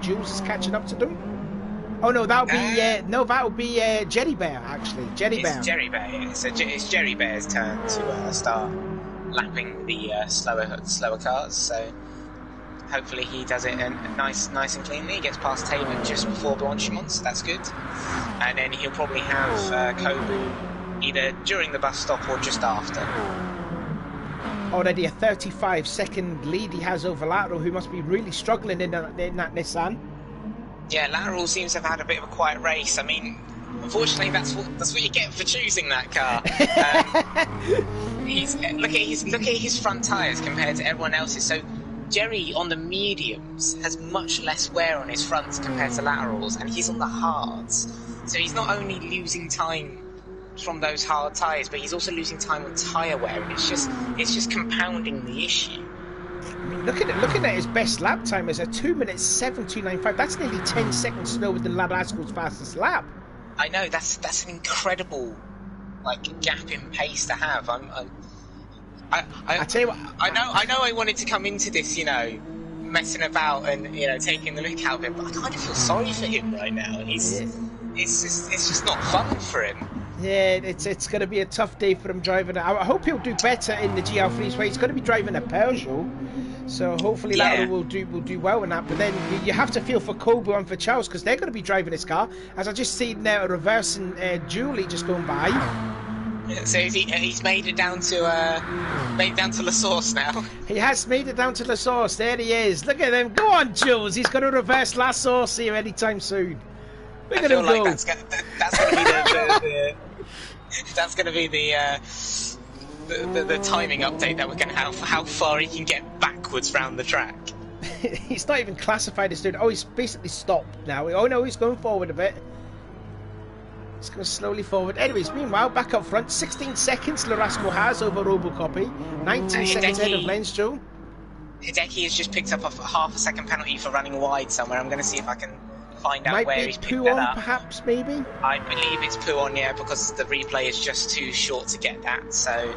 Jules is catching up to them. Oh no, that'll be Jerry Bear actually. Jerry Bear.
Jerry Bear. It's Jerry Bear's turn to start lapping the slower cars, so hopefully he does it nice and cleanly. He gets past Taven just before Blanchimont, so that's good. And then he'll probably have Kobu either during the bus stop or just after.
Already a 35-second lead he has over Lateral, who must be really struggling in that Nissan. Yeah,
Lateral seems to have had a bit of a quiet race. I mean, unfortunately, that's what you get for choosing that car. Look at his front tyres compared to everyone else's. So Jerry on the mediums has much less wear on his fronts compared to Laterals, and he's on the hards. So he's not only losing time from those hard tyres, but he's also losing time on tyre wear, and it's just compounding the issue.
I mean, looking at his best lap time is a 2 minutes 7:295. That's nearly 10 seconds slower than Larasco's fastest lap.
I know that's an incredible gap in pace to have. I
tell you what,
I know I wanted to come into this, messing about and taking the mick out of him, but I kind of feel sorry for him right now. It's just not fun for him.
Yeah, it's going to be a tough day for him driving. I hope he'll do better in the GR3s where he's going to be driving a Peugeot. So hopefully that will do well in that. But then you have to feel for Kobu and for Charles because they're going to be driving his car. As I just seen there, reversing Julie just going by.
So he's made it down to La Source now.
He has made it down to La Source. There he is. Look at him. Go on, Jules. He's going to reverse La Source here anytime soon. Look at him go.
That's going to be the timing update that we're going to have for how far he can get backwards round the track.
He's not even classified as doing. Oh, he's basically stopped now. Oh no, he's going forward a bit. He's going slowly forward. Anyways, meanwhile, back up front, 16 seconds Larasco has over Robocopy. 19 seconds ahead of Lenz, Joe.
Hideki has just picked up a half a second penalty for running wide somewhere. I'm going to see if I can find out where he's picked that up.
Perhaps, maybe?
I believe it's Puon, yeah, because the replay is just too short to get that. So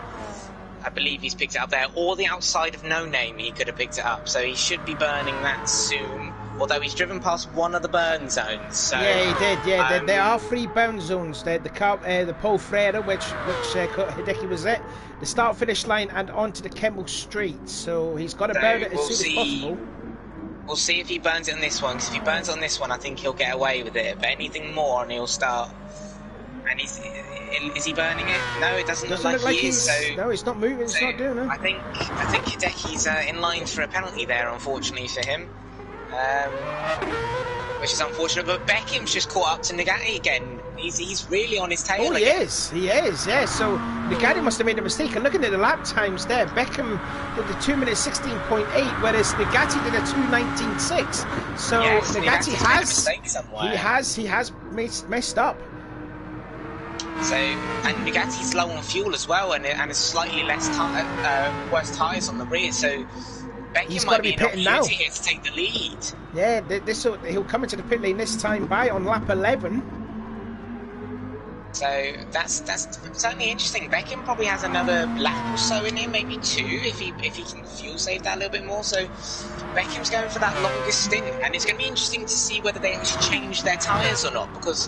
I believe he's picked it up there. Or the outside of No Name, he could have picked it up. So he should be burning that soon. Although he's driven past one of the burn zones. So,
yeah, he did. Yeah, there are 3 burn zones. The Paul Freire, which Hideki was at, the start-finish line, and onto the Kemmel Street. So he's got to burn it as soon as possible.
We'll see if he burns it on this one, because if he burns on this one, I think he'll get away with it. But anything more, and he'll start. And is he burning it? No, it doesn't look like he is.
No, it's not moving. It's not doing it.
I think Hideki's in line for a penalty there, unfortunately for him. Which is unfortunate, but Beckham's just caught up to Nagati again. He's really on his tail.
Oh, he is, yeah. So Nagati must have made a mistake. And looking at the lap times there, Beckham did the 2 minutes 16.8, whereas Nagati did a 2:19.6. So
yes,
Nagati has messed up.
So, and Nagati's low on fuel as well, and has slightly worse tyres on the rear. So Beckham might be an opportunity here to take the lead.
Yeah, he'll come into the pit lane this time on lap 11.
So that's certainly interesting. Beckham probably has another lap or so in him, maybe 2, if he can fuel save that a little bit more. So Beckham's going for that longest stint, and it's going to be interesting to see whether they actually change their tyres or not, because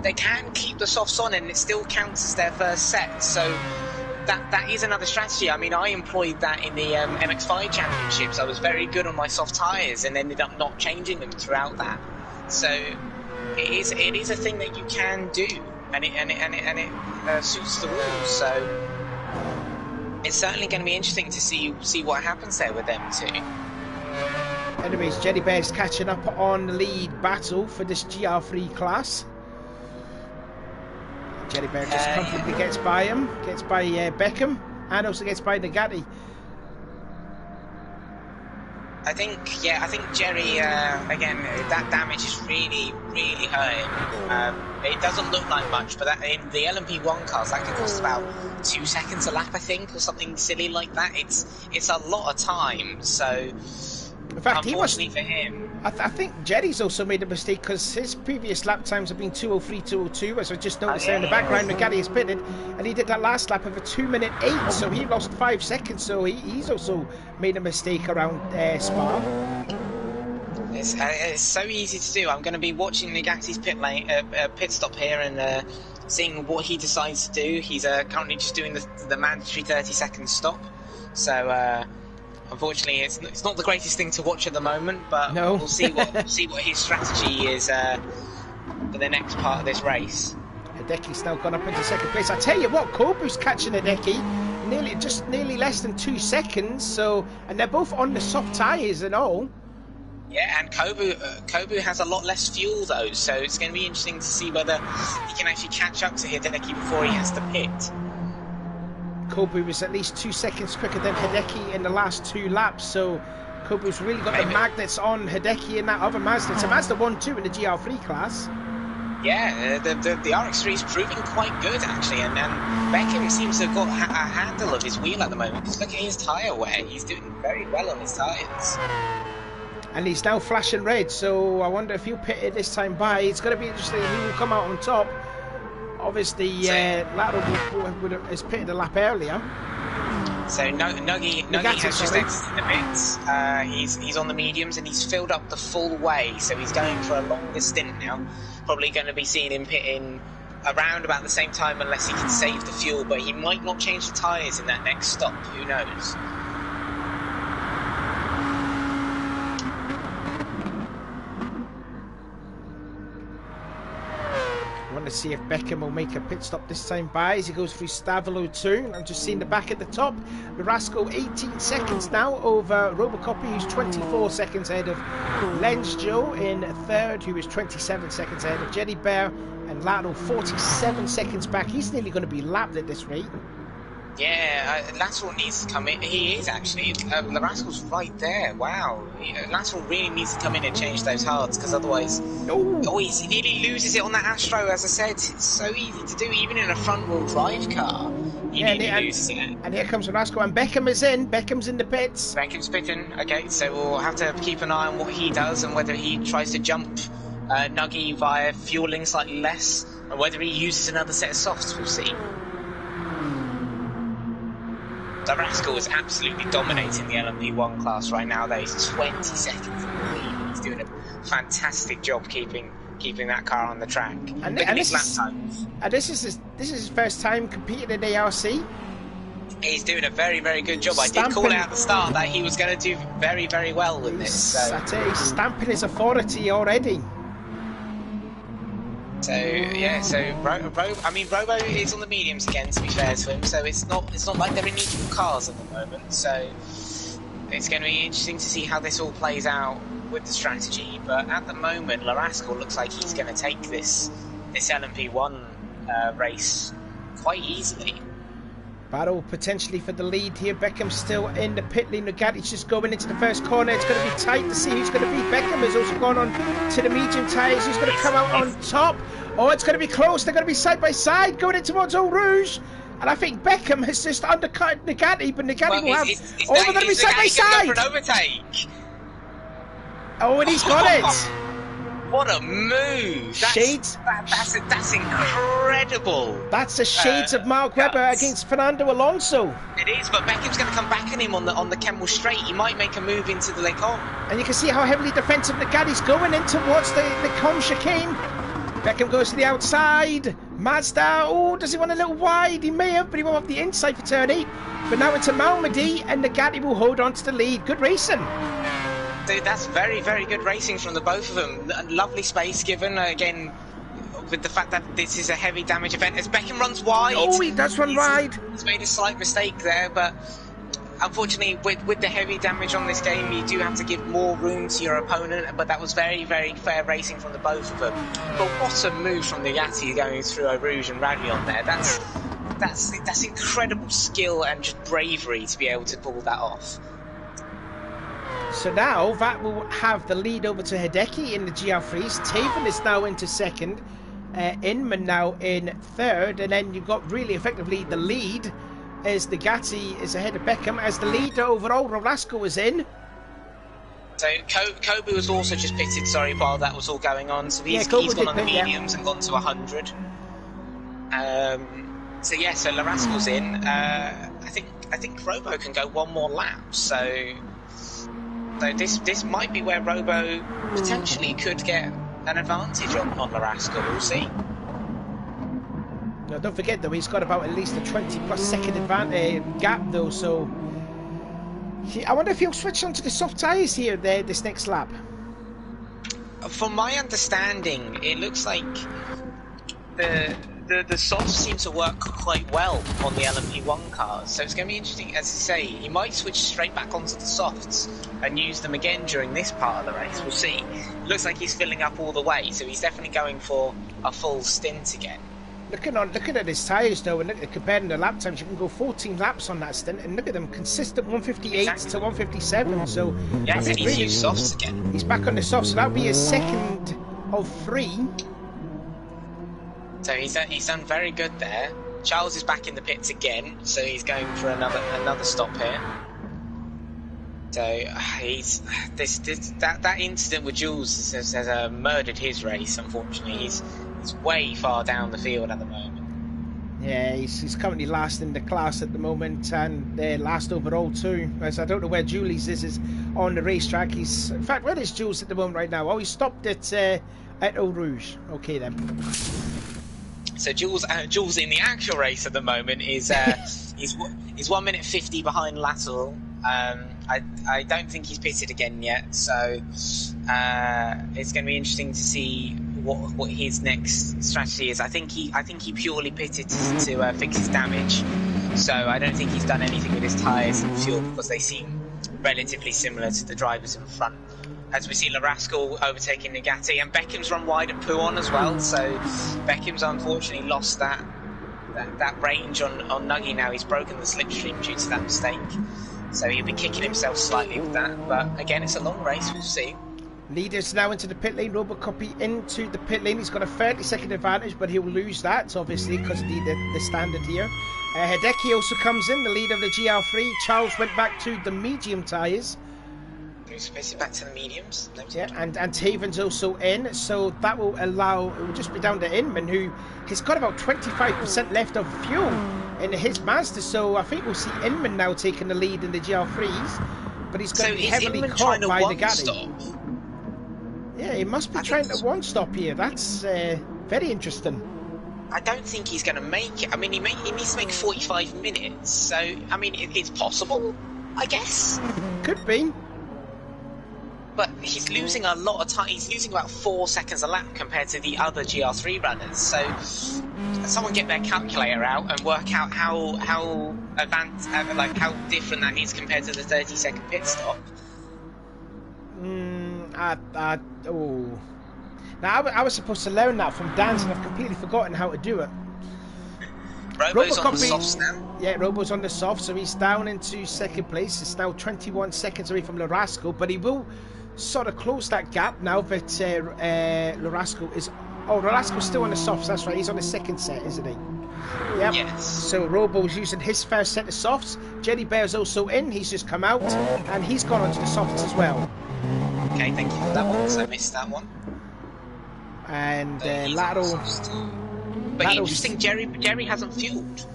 they can keep the softs on and it still counts as their first set. So that is another strategy. I mean, I employed that in the MX-5 championships. I was very good on my soft tyres and ended up not changing them throughout that. So it is a thing that you can do, and it suits the rules. So it's certainly going to be interesting to see what happens there with them too.
Anyways, Jerry Bear's catching up on the lead battle for this GR3 class. Jerry Bear just comfortably gets by him, gets by Beckham, and also gets by Nagati.
I think Jerry, again, that damage is really, really hurting. It doesn't look like much, but in the LMP1 cars, that could cost about 2 seconds a lap, I think, or something silly like that. It's a lot of time, so
in fact,
unfortunately for him.
I think Jerry's also made a mistake because his previous lap times have been 2:03, 2:02, as I just noticed there in the background. Nagati is pitted, and he did that last lap of a 2:08, so he lost 5 seconds. So he's also made a mistake around Spa.
It's so easy to do. I'm going to be watching Nagati's pit stop here and seeing what he decides to do. He's currently just doing the mandatory 30-second stop. So. Unfortunately, it's not the greatest thing to watch at the moment, but
no.
we'll see what his strategy is for the next part of this race.
Hideki's now gone up into second place. I tell you what, Kobu's catching Hideki nearly less than 2 seconds. So, and they're both on the soft tyres and all.
Yeah, and Kobu has a lot less fuel though, so it's going to be interesting to see whether he can actually catch up to Hideki before he has to pit.
Kobu was at least 2 seconds quicker than Hideki in the last 2 laps, so Kobu's really got the magnets on Hideki in that other Mazda. It's a Mazda 1-2 in the GR3 class.
Yeah, the RX3 is proving quite good actually, and Beckham seems to have got a handle of his wheel at the moment. Because look at his tyre wear; he's doing very well on his tyres.
And he's now flashing red, so I wonder if he'll pit it this time by. It's going to be interesting. He will come out on top. Obviously, Lateral has pitted a lap earlier.
So Nuggy has just exited the pits. He's on the mediums and he's filled up the full way, so he's going for a longer stint now. Probably going to be seeing him pitting around about the same time unless he can save the fuel, but he might not change the tyres in that next stop. Who knows?
To see if Beckham will make a pit stop this time by as he goes through Stavolo 2. I'm just seeing the back at the top. Rascal 18 seconds now over Robocopy, who's 24 seconds ahead of Lens Joe in third, who is 27 seconds ahead of Jenny Bear, and Lateral 47 seconds back. He's nearly going to be lapped at this rate.
Yeah, Lateral needs to come in. He is actually. The Rascal's right there. Wow. Lateral really needs to come in and change those hards, because otherwise... Oh, he nearly loses it on that Astro, as I said. It's so easy to do, even in a front-wheel drive car. He nearly loses it.
And here comes the Rascal, and Beckham is in. Beckham's in the pits.
Beckham's pitting. Okay, so we'll have to keep an eye on what he does, and whether he tries to jump Nuggy via fueling slightly less, or whether he uses another set of softs. We'll see. The Rascal is absolutely dominating the LMP1 class right now, though. He's 20 seconds in the lead. He's doing a fantastic job keeping that car on the track.
And this is his first time competing in ARC.
He's doing a very, very good job. I did call out at the start that he was going to do very, very well with this. So.
He's stamping his authority already.
So yeah, Robo is on the mediums again, to be fair to him. So it's not like they're in equal cars at the moment. So it's going to be interesting to see how this all plays out with the strategy. But at the moment, Larascal looks like he's going to take this LMP1 race quite easily.
Battle potentially for the lead here. Beckham still in the pit lane. Nugatti's just going into the first corner. It's going to be tight to see who's going to beat. Beckham has also gone on to the medium tyres. Who's going to come out on top? Oh, it's going to be close. They're going to be side by side going in towards Eau Rouge. And I think Beckham has just undercut Nugatti, but Nugatti will have... they're going to be side by side.
For an overtake.
Oh, and he's got it.
What a move! That's incredible.
That's the shades of Mark Webber against Fernando Alonso.
It is, but Beckham's going to come back at him on the Kemmel Straight. He might make a move into the Lecom.
And you can see how heavily defensive Nugatti's going in towards the Lecom chicane. Beckham goes to the outside. Mazda, oh, does he want a little wide? He may have, but he will have the inside for turn 8. But now into Malmedy, and Nugatti will hold on to the lead. Good racing.
Dude, that's very, very good racing from the both of them. Lovely space given, again, with the fact that this is a heavy damage event. As Beckham runs wide...
Oh, he does run wide.
He's made a slight mistake there, but unfortunately, with the heavy damage on this game, you do have to give more room to your opponent, but that was very, very fair racing from the both of them. But what a move from Nugatti going through Eau Rouge and Ravion there. That's incredible skill and just bravery to be able to pull that off.
So now that will have the lead over to Hideki in the GR3s. Taven is now into second. Inman now in third. And then you've got really effectively the lead as Nugatti is ahead of Beckham. As the leader overall, Rascal is in.
So Kobe was also just pitted, sorry, while that was all going on. So he's gone on the mediums and gone to 100. So yeah, so Larascal's in. I think Robo can go one more lap. So this might be where Robo potentially could get an advantage on Larascal. We'll see.
No, don't forget though, he's got about at least a 20+ second advantage gap though. So I wonder if he'll switch onto the soft tyres here this next lap.
From my understanding, it looks like the softs seem to work quite well on the LMP1 cars, so it's going to be interesting. As I say, he might switch straight back onto the softs and use them again during this part of the race. We'll see. It looks like he's filling up all the way, so he's definitely going for a full stint again. Looking
at his tyres though, and comparing the lap times, you can go 14 laps on that stint, and look at them, consistent 158 to 157. So
yeah, he's really used softs again.
He's back on the softs, so that'll be his second of 3.
So he's done very good there. Charles is back in the pits again, so he's going for another stop here. So that incident with Jules has murdered his race. Unfortunately, he's way far down the field at the moment.
Yeah, he's currently last in the class at the moment, and last overall too. As I don't know where Julie's is on the racetrack. In fact, where is Jules at the moment right now? Oh, he stopped at Eau Rouge. Okay then.
So Jules in the actual race at the moment is he's 1 minute 50 behind Lateral. I don't think he's pitted again yet, so it's going to be interesting to see what his next strategy is. I think he purely pitted to fix his damage, so I don't think he's done anything with his tyres and fuel because they seem relatively similar to the drivers in front. As we see Larascal overtaking Nagati, and Beckham's run wide at Pouon as well, so Beckham's unfortunately lost that range on Nuggy now. He's broken the slipstream due to that mistake, so he'll be kicking himself slightly with that, but again, it's a long race, we'll see.
Leader's now into the pit lane, Robocopy into the pit lane. He's got a 30-second advantage, but he'll lose that, obviously, because of the standard here. Hideki also comes in, the leader of the GR3. Charles went back to the medium tyres.
He's basically back to the mediums.
Yeah, and Taven's also in, so that will allow, it will just be down to Inman, who has got about 25% left of fuel in his Mazda, so I think we'll see Inman now taking the lead in the GR3s, but he's going to be heavily caught by Nagati. Yeah, he must be trying to one-stop here. That's very interesting.
I don't think he's going to make it. I mean, he needs to make 45 minutes, so, I mean, it's possible, I guess.
Could be.
But he's losing a lot of time. He's losing about 4 seconds a lap compared to the other GR3 runners. So someone get their calculator out and work out how advanced, like how different that is compared to the 30-second pit stop.
Oh. Now I was supposed to learn that from Dan, and I've completely forgotten how to do it.
Robo's on the softs now.
Yeah, Robo's on the soft, so he's down into second place. It's now 21 seconds away from Larasco, but he will sort of close that gap now that Larasco is... Oh, Larasco's still on the softs, that's right. He's on the second set, isn't he? Yep.
Yes.
So Robo's using his first set of softs. Jenny Bear's also in. He's just come out, and he's gone onto the softs as well.
Okay, thank you for that one, because I missed that one.
And Lateral...
But interesting, Jerry hasn't fueled.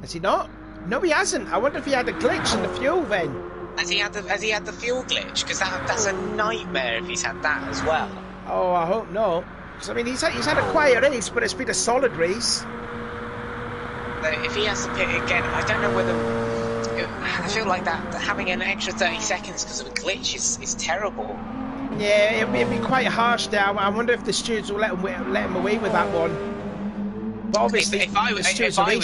Has he not? No, he hasn't. I wonder if he had a glitch in the fuel then.
Has he had the fuel glitch? Because that's a nightmare if he's had that as well.
Oh, I hope not. Because I mean, he's had a quiet race, but it's been a solid race.
If he has to pit again, I don't know whether. I feel like that having an extra 30 seconds because of a glitch is terrible.
Yeah, it'd be quite harsh there. I wonder if the stewards will let him away with that one. But obviously,
if I was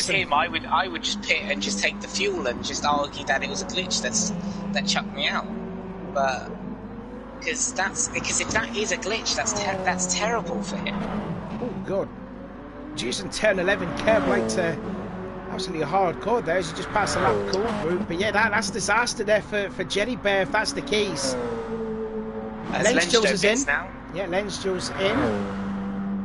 him, I would just pit and just take the fuel and just argue that it was a glitch that chucked me out. But because if that is a glitch, that's terrible for him.
Oh god, using turn 11 curb like absolutely hardcore there as you just pass the lap code route. But yeah, that's disaster there for Jerry Bear if that's the case. Lensjo's is in. Now. Yeah, Lensjo's in.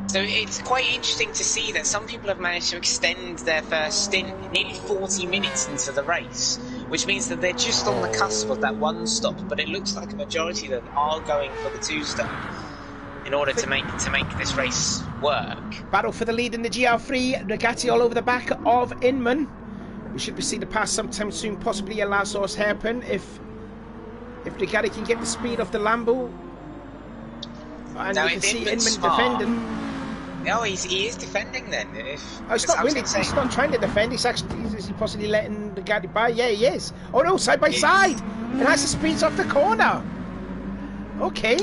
So it's quite interesting to see that some people have managed to extend their first stint nearly 40 minutes into the race, which means that they're just on the cusp of that one stop, but it looks like a majority of them are going for the two stop in order to make this race work.
Battle for the lead in the GR3, Nagati all over the back of Inman. We should be seeing the pass sometime soon, possibly a last horse hairpin if Nagati can get the speed of the Lambo. And
now
you can see Inman defending.
No, he is defending then.
It's not really. He's not trying to defend. He's possibly letting the guy by. Yeah, he is. Oh no, side by side, and as the speeds off the corner. Okay.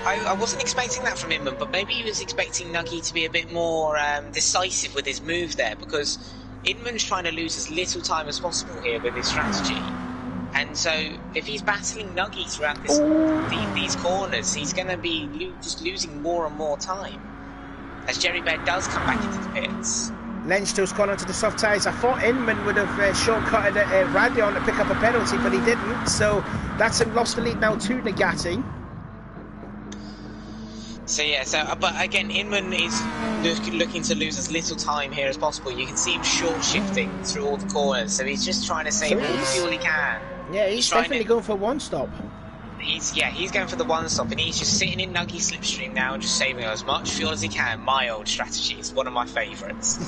I wasn't expecting that from Inman, but maybe he was expecting Nuggy to be a bit more decisive with his move there, because Inman's trying to lose as little time as possible here with his strategy. And so, if he's battling Nuggy throughout these corners, he's going to be just losing more and more time. As Jerry Bear does come back into the pits.
Lensjo's gone onto the soft tyres. I thought Inman would have shortcutted Radion to pick up a penalty, but he didn't. So that's him lost the lead now to Nagati.
So yeah, but again, Inman is looking to lose as little time here as possible. You can see him short shifting through all the corners, so he's just trying to save all the fuel he can.
Yeah, he's definitely going for one stop.
He's going for the one stop, and he's just sitting in Nuggy slipstream now and just saving as much fuel as he can. My old strategy is one of my favourites.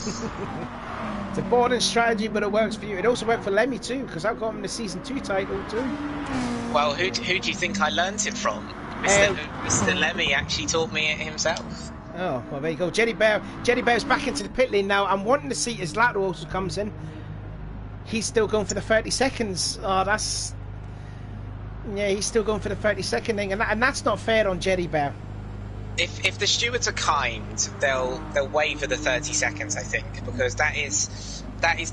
It's a boring strategy, but it works for you. It also worked for Lemmy too, because I've got him the Season 2 title too.
Well, who do you think I learnt it from? Mr. Lemmy actually taught me it himself.
Oh, well, there you go. Jerry Bear's back into the pit lane now. I'm wanting to see as Lato also comes in. He's still going for the 30 seconds. Oh, that's... Yeah, he's still going for the 30-second thing, and that's not fair on Jerry Bear.
If the stewards are kind, they'll waiver the 30 seconds, I think, because that is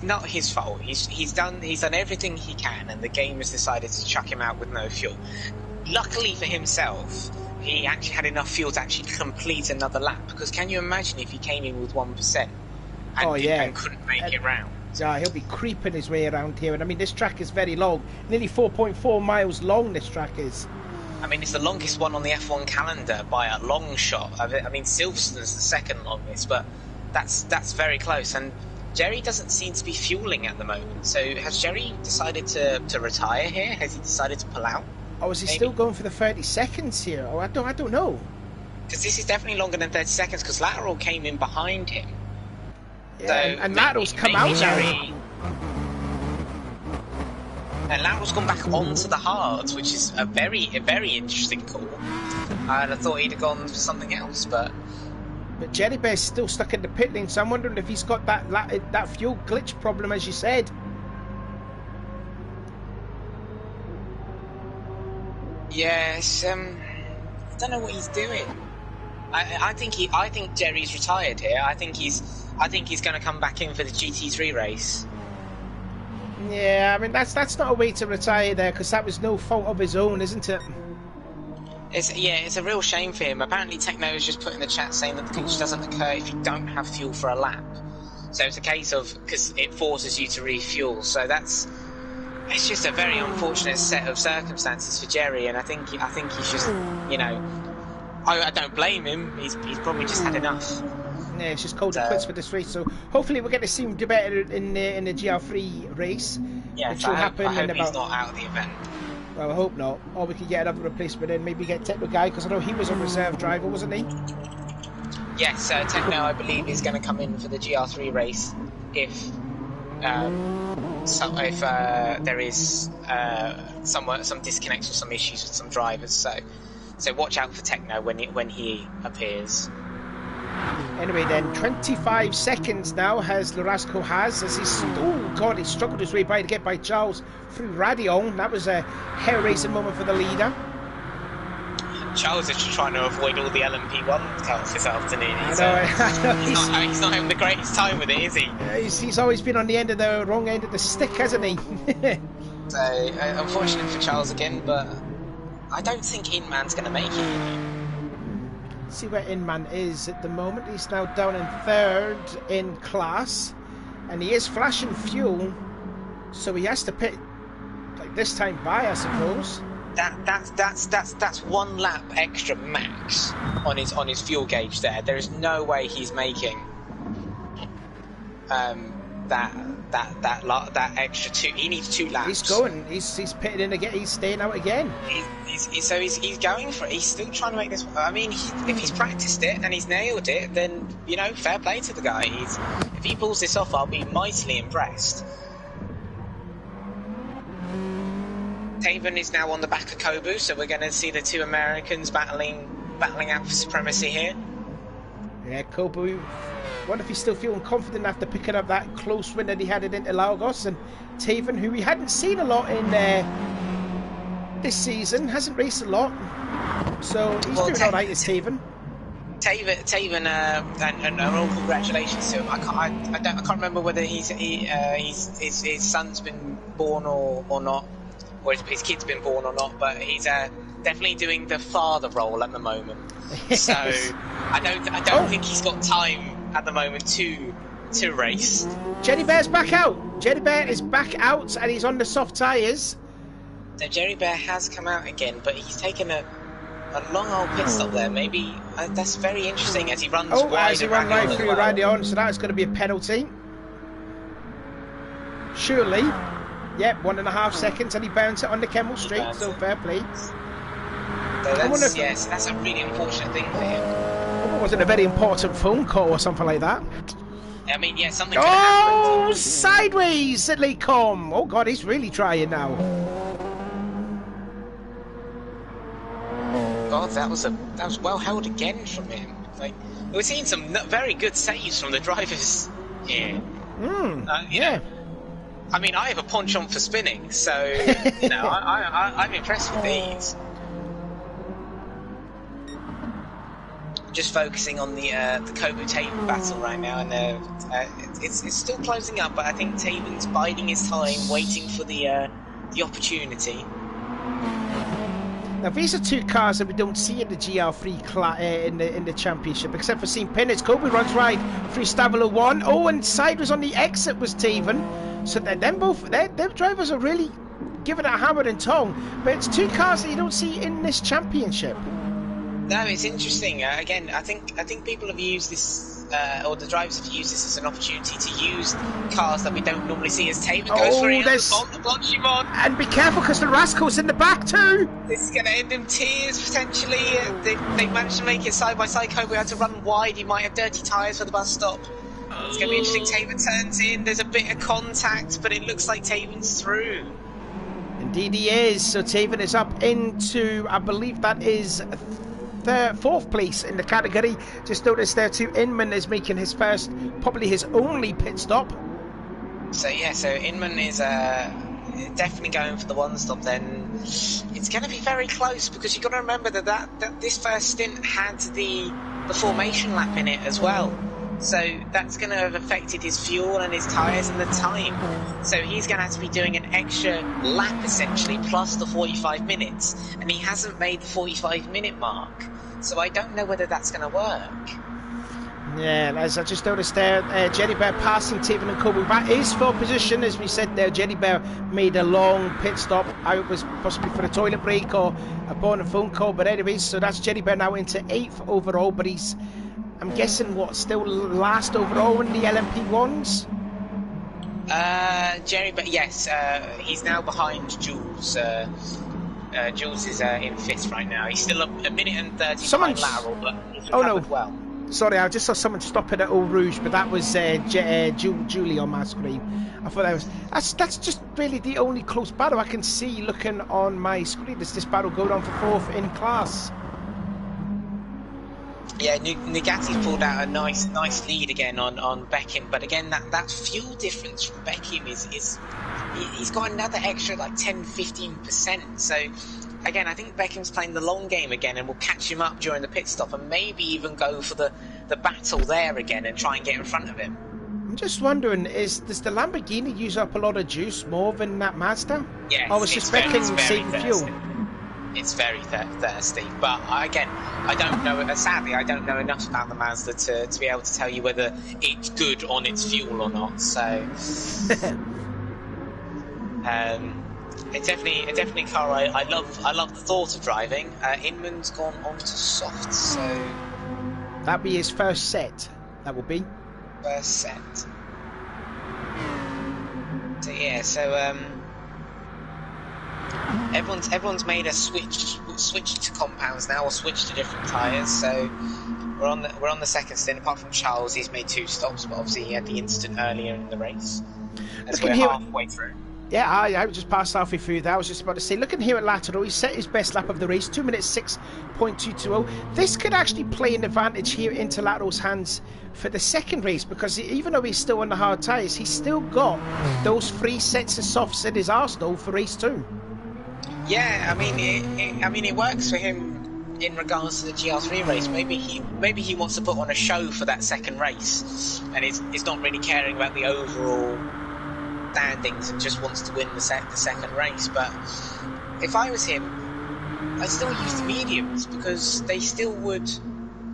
not his fault. He's done everything he can, and the game has decided to chuck him out with no fuel. Luckily for himself, he actually had enough fuel to actually complete another lap. Because can you imagine if he came in with 1% and couldn't make it round?
He'll be creeping his way around here. And I mean, this track is very long. Nearly 4.4 miles long, this track is.
I mean, it's the longest one on the F1 calendar by a long shot. I mean, Silverstone's the second longest, but that's very close. And Jerry doesn't seem to be fueling at the moment. So has Jerry decided to retire here? Has he decided to pull out?
Oh, is he still going for the 30 seconds here? Oh, I don't know.
Because this is definitely longer than 30 seconds, because Lateral came in behind him.
Yeah, so and Lateral's come out now.
And Lateral's gone back onto the hards, which is a very interesting call. I'd have thought he'd have gone for something else, but
Jerry Bear's still stuck in the pit lane, so I'm wondering if he's got that fuel glitch problem, as you said.
Yes, I don't know what he's doing. I think Jerry's retired here. I think he's going to come back in for the GT3 race.
Yeah, I mean that's not a way to retire there, because that was no fault of his own, isn't it?
It's a real shame for him. Apparently, Techno has just put in the chat saying that the glitch doesn't occur if you don't have fuel for a lap. So it's a case of because it forces you to refuel. So it's just a very unfortunate set of circumstances for Jerry, and I think he's just, I don't blame him. He's probably just had enough.
Yeah, it's just called it quits for this race. So hopefully we'll get to see him do better in the GR3 race.
Yeah,
which will happen
I hope
in
he's not out of the event.
Well, I hope not. Or we could get another replacement in, maybe get Techno Guy, because I know he was a reserve driver, wasn't he?
Yes, Techno, I believe, is going to come in for the GR3 race if there is some disconnects or some issues with some drivers. So watch out for Techno when he appears.
Anyway then, 25 seconds now has Larasco as he struggled his way by to get by Charles through Radion. That was a hair-raising moment for the leader.
Charles is just trying to avoid all the LMP1 cars this afternoon. He's not having the greatest time with it, is he?
He's always been on the wrong end of the stick, hasn't he?
So, unfortunate for Charles again, but I don't think Inman's going to make it.
See where Inman is at the moment. He's now down in third in class, and he is flashing fuel, so he has to pit like this time by, I suppose.
That's 1 lap extra max on his fuel gauge there. There is no way he's making that extra 2. He needs 2 laps.
He's going. He's pitting in again. He's staying out again.
He's going for it. He's still trying to make this. I mean, if he's practiced it and he's nailed it, then fair play to the guy. If he pulls this off, I'll be mightily impressed. Taven is now on the back of Kobu, so we're going to see the 2 Americans battling out for supremacy here.
Yeah, Kobu. Wonder if he's still feeling confident after picking up that close win that he had at Interlagos. And Taven, who we hadn't seen a lot in this season, hasn't raced a lot, so he's doing all right as Taven.
Taven, and all congratulations to him. I can't remember whether his son's been born or not, or his kid's been born or not, but he's definitely doing the father role at the moment. Yes. So I don't think he's got time at the moment to race.
Jerry Bear's back out. Jerry Bear is back out, and he's on the soft tyres.
So Jerry Bear has come out again, but he's taken a a long old pit stop there. Maybe that's very interesting as he runs
Oh,
wide.
as he runs right through Radeon, so that's going to be a penalty. Surely. Yep, 1.5 seconds, and he bounced it on the Kemmel Street, so fair play.
So that's a really unfortunate thing for him.
It wasn't a very important phone call or something like that.
I mean, yeah, something could have happened.
Oh, sideways at Lecombe. Oh, God, he's really trying now.
God, that was well held again from him. Like, we're seeing some very good saves from the drivers here.
Yeah.
I mean, I have a penchant for spinning, so you know, I'm impressed with these. Just focusing on the Kobu Taven battle right now, and it's still closing up. But I think Taven's biding his time, waiting for the opportunity.
Now these are two cars that we don't see in the GR3 in the championship, except for St. Pinners. Kobu runs right through Stavilo 1. Oh, and sideways on the exit was Taven. So them drivers are really giving it a hammer and tongue. But it's two cars that you don't see in this championship.
No, it's interesting. Again, I think people have used this, or the drivers have used this as an opportunity to use cars that we don't normally see. As Taven goes for the block Shimon.
And be careful, because the Rascal's in the back too.
This is going to end in tears potentially. They managed to make it side by side. Kobu had to run wide. He might have dirty tyres for the bus stop. It's going to be interesting. Taven turns in. There's a bit of contact, but it looks like Taven's through.
Indeed, he is. So Taven is up into, I believe that is fourth place in the category. Just noticed there too, Inman is making his first, probably his only pit stop.
So yeah, so Inman is definitely going for the one stop. Then it's going to be very close, because you've got to remember that this first stint had the formation lap in it as well. So that's going to have affected his fuel and his tyres and the time. So he's going to have to be doing an extra lap essentially, plus the 45 minutes. And he hasn't made the 45-minute mark. So I don't know whether that's going to work.
Yeah, as I just noticed there, Jenny Bear passing Taven and Kobu back is full position. As we said there, Jenny Bear made a long pit stop. It was possibly for a toilet break or upon a phone call. But anyways, so that's Jenny Bear now into 8th overall. But he's, I'm guessing, still last overall in the LMP1s?
Jerry, but yes, he's now behind Jules. Jules is in 5th right now. He's still a minute and 30 behind lateral, but he's recovered well.
Sorry, I just saw someone stopping at Eau Rouge, but that was Julie on my screen. I thought that's just really the only close battle I can see looking on my screen. There's this battle going on for 4th in class.
Yeah, Nugati's pulled out a nice lead again on Beckham, but again that fuel difference from Beckham is he's got another extra like 10-15%. So again, I think Beckham's playing the long game again, and will catch him up during the pit stop, and maybe even go for the battle there again and try and get in front of him.
I'm just wondering, does the Lamborghini use up a lot of juice more than that Mazda?
Yes,
or was just Beckham saving fuel?
It's very thirsty, but again, I don't know. Sadly, I don't know enough about the Mazda to be able to tell you whether it's good on its fuel or not. So, it's definitely a car I love the thought of driving. Inman's gone on to soft, so
that'll be his first set. That will be
first set. So yeah, so everyone's made a switch to compounds now, or switch to different tyres. So we're on the second stint. Apart from Charles, he's made 2 stops, but obviously he had the incident earlier in the race. As we're halfway through.
Yeah, I just passed halfway through that. I was just about to say, looking here at Latour, he set his best lap of the race, 2 minutes 6.220. This could actually play an advantage here into Latour's hands for the second race, because even though he's still on the hard tyres, he's still got those 3 sets of softs in his arsenal for race 2.
Yeah, I mean it works for him in regards to the GR3 race. Maybe he wants to put on a show for that second race, and is not really caring about the overall standings and just wants to win the second race. But if I was him, I'd still use the mediums, because they still would.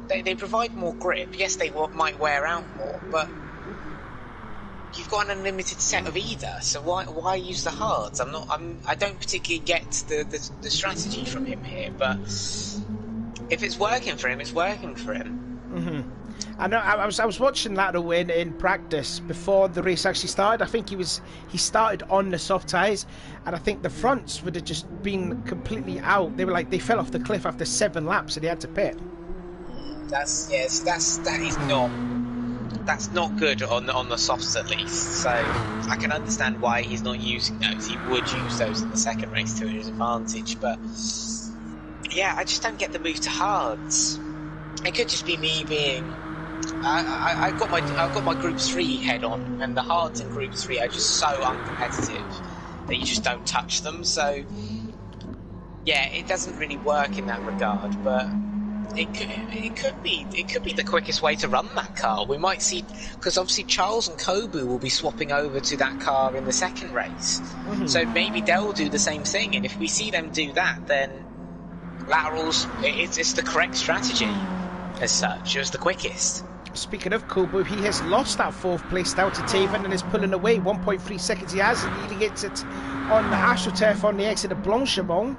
They provide more grip. Yes, they might wear out more, but you've got an unlimited set of either. So why use the hards? I don't particularly get the strategy from him here, but if it's working for him, it's working for him.
I know. I was watching Lotto in practice before the race actually started. I think he started on the soft tyres, and I think the fronts would have just been completely out. They were like, they fell off the cliff after 7 laps, and he had to pit.
That is not good on the softs at least. So I can understand why he's not using those. He would use those in the second race to his advantage, but yeah, I just don't get the move to hards. It could just be me being. I've got my Group 3 head on, and the hards in Group 3 are just so uncompetitive that you just don't touch them. So yeah, it doesn't really work in that regard, but. It could be the quickest way to run that car. We might see, because obviously Charles and Kobu will be swapping over to that car in the second race. So maybe they'll do the same thing, and if we see them do that, then laterals, it's the correct strategy as such. It was the quickest.
Speaking of Kobu, he has lost that 4th place now to Taven and is pulling away 1.3 seconds. He has, and he gets it on the AstroTurf on the exit of Blanchimont.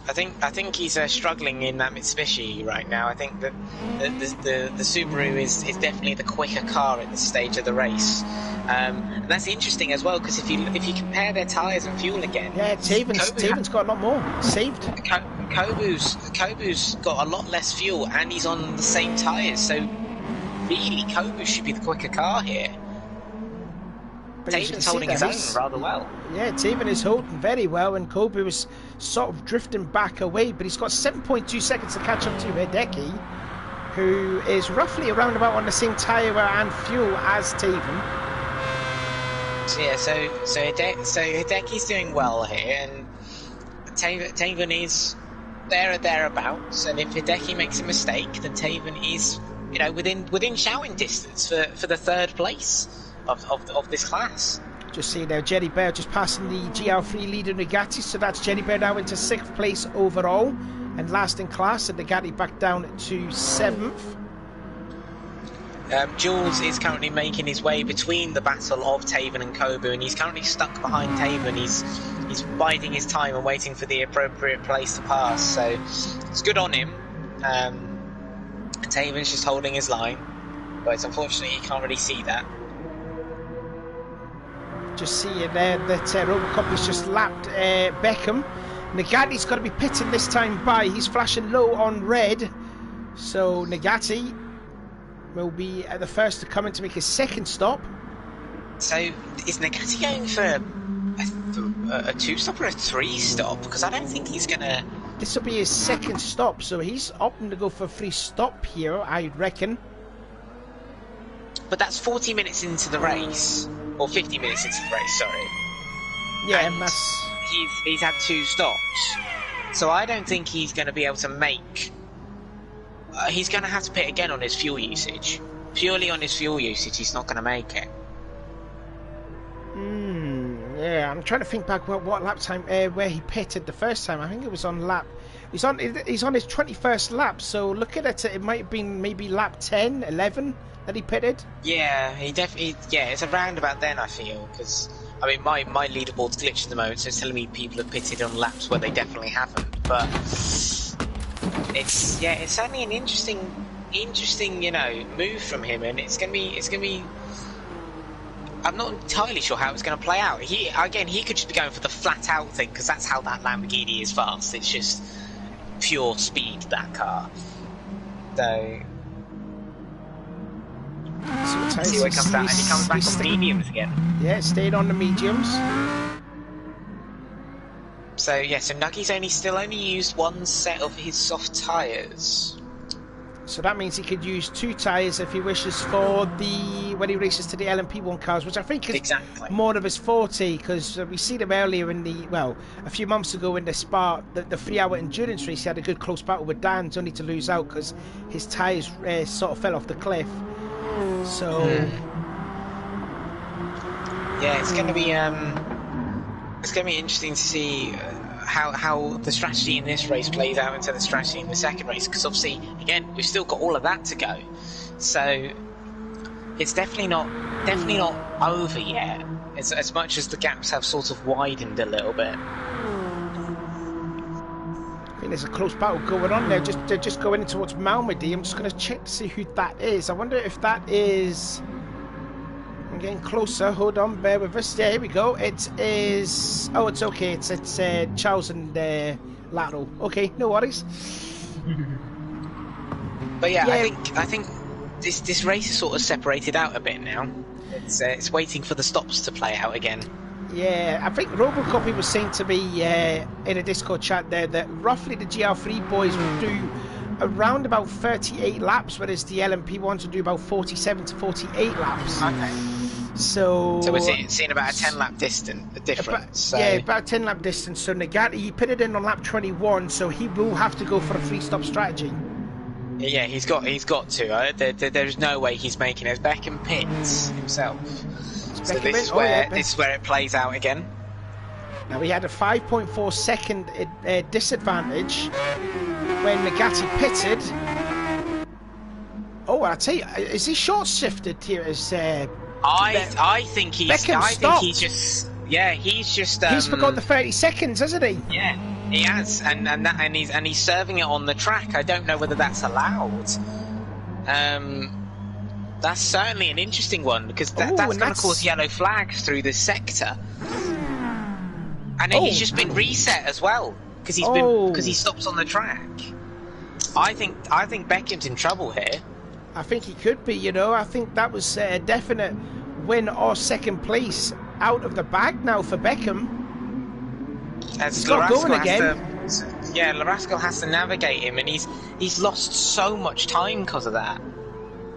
I think he's struggling in that Mitsubishi right now. I think that the Subaru is definitely the quicker car at this stage of the race, and that's interesting as well, because if you compare their tyres and fuel again,
yeah, Taven's got a lot more saved.
Kobu's got a lot less fuel, and he's on the same tyres, so really Kobu should be the quicker car here. Taven's holding his own rather well.
Yeah, Taven is holding very well, and Kobu is sort of drifting back away, but he's got 7.2 seconds to catch up to Hideki, who is roughly around about on the same tyre and fuel as Taven.
So yeah, so Hideki's doing well here, and Taven is there or thereabouts, and if Hideki makes a mistake, then Taven is, within shouting distance for the 3rd place of this class.
Just see now, Jerry Bear just passing the GR3 leader Nagati, so that's Jerry Bear now into 6th place overall and last in class, and Nagati back down to 7th.
Jules is currently making his way between the battle of Taven and Kobu, and he's currently stuck behind Taven. He's biding his time and waiting for the appropriate place to pass, so it's good on him. Taven's just holding his line, but unfortunately he can't really see that.
Just seeing there that Robocop has just lapped Beckham. Nagati's got to be pitting this time by. He's flashing low on red. So Nagati will be the first to come in to make his 2nd stop.
So is Nagati going for a 2-stop or a 3-stop? Because I don't think he's going to...
This will be his 2nd stop, so he's opting to go for a 3-stop here, I reckon.
But that's 40 minutes into the race. Or 50 minutes into the race, sorry.
Yeah,
and
that's...
He's had 2 stops. So I don't think he's going to be able to make... he's going to have to pit again on his fuel usage. Purely on his fuel usage, he's not going to make it.
Yeah, I'm trying to think back what lap time where he pitted the first time. I think it was on lap... He's on his 21st lap, so looking at it, it might have been maybe lap 10, 11 that he pitted.
Yeah, he definitely... Yeah, it's around about then, I feel, because... I mean, my leaderboard's glitched at the moment, so it's telling me people have pitted on laps where they definitely haven't, but... It's certainly an interesting, move from him, and it's gonna be... I'm not entirely sure how it's going to play out. He could just be going for the flat-out thing, because that's how that Lamborghini is fast. It's just pure speed, that car. So... See what comes out, and he comes back on mediums again.
Yeah, stayed on the mediums.
So yeah, so Nuggy's still only used 1 set of his soft tyres.
So that means he could use 2 tyres if he wishes for when he races to the LMP1 cars, which I think is more of his forte, because we seen him earlier in a few months ago in the Spa, the 3-hour endurance race. He had a good close battle with Dan's, only to lose out because his tyres sort of fell off the cliff. So
yeah, it's going to be interesting to see how the strategy in this race plays out into the strategy in the second race, because obviously, again, we've still got all of that to go. So it's definitely not over yet, as much as the gaps have sort of widened a little bit.
I think there's a close battle going on there. They're just going in towards Malmedy. I'm just going to check to see who that is. I wonder if that is... I'm getting closer. Hold on, bear with us. Yeah, here we go. It is... Oh, it's okay. It's Charles and Lateral. Okay, no worries.
But yeah, I think this race is sort of separated out a bit now. It's waiting for the stops to play out again.
Yeah, I think Robocopy was saying to me in a Discord chat there that roughly the GR3 boys will do around about 38 laps, whereas the LMP ones will do about 47 to 48 laps.
Okay.
So
we're seeing about a 10-lap difference.
Yeah, about a 10-lap distance. So Nagati, he put it in on lap 21, so he will have to go for a free-stop strategy.
Yeah, he's got to. There's no way he's making it. Beckham pits himself. So this is where it plays out again.
Now we had a 5.4 second disadvantage when Nagati pitted. Oh, I tell you, is he short shifted here?
I think he's.
Beckham stopped.
He's
forgot the 30 seconds, hasn't he?
Yeah, he has, and he's serving it on the track. I don't know whether that's allowed. That's certainly an interesting one because that's going to cause yellow flags through this sector. And then he's just been reset as well because he stops on the track. I think Beckham's in trouble here.
I think he could be. You know, I think that was a definite win or second place out of the bag now for Beckham. He's not going again.
Larasco has to navigate him, and he's lost so much time because of that.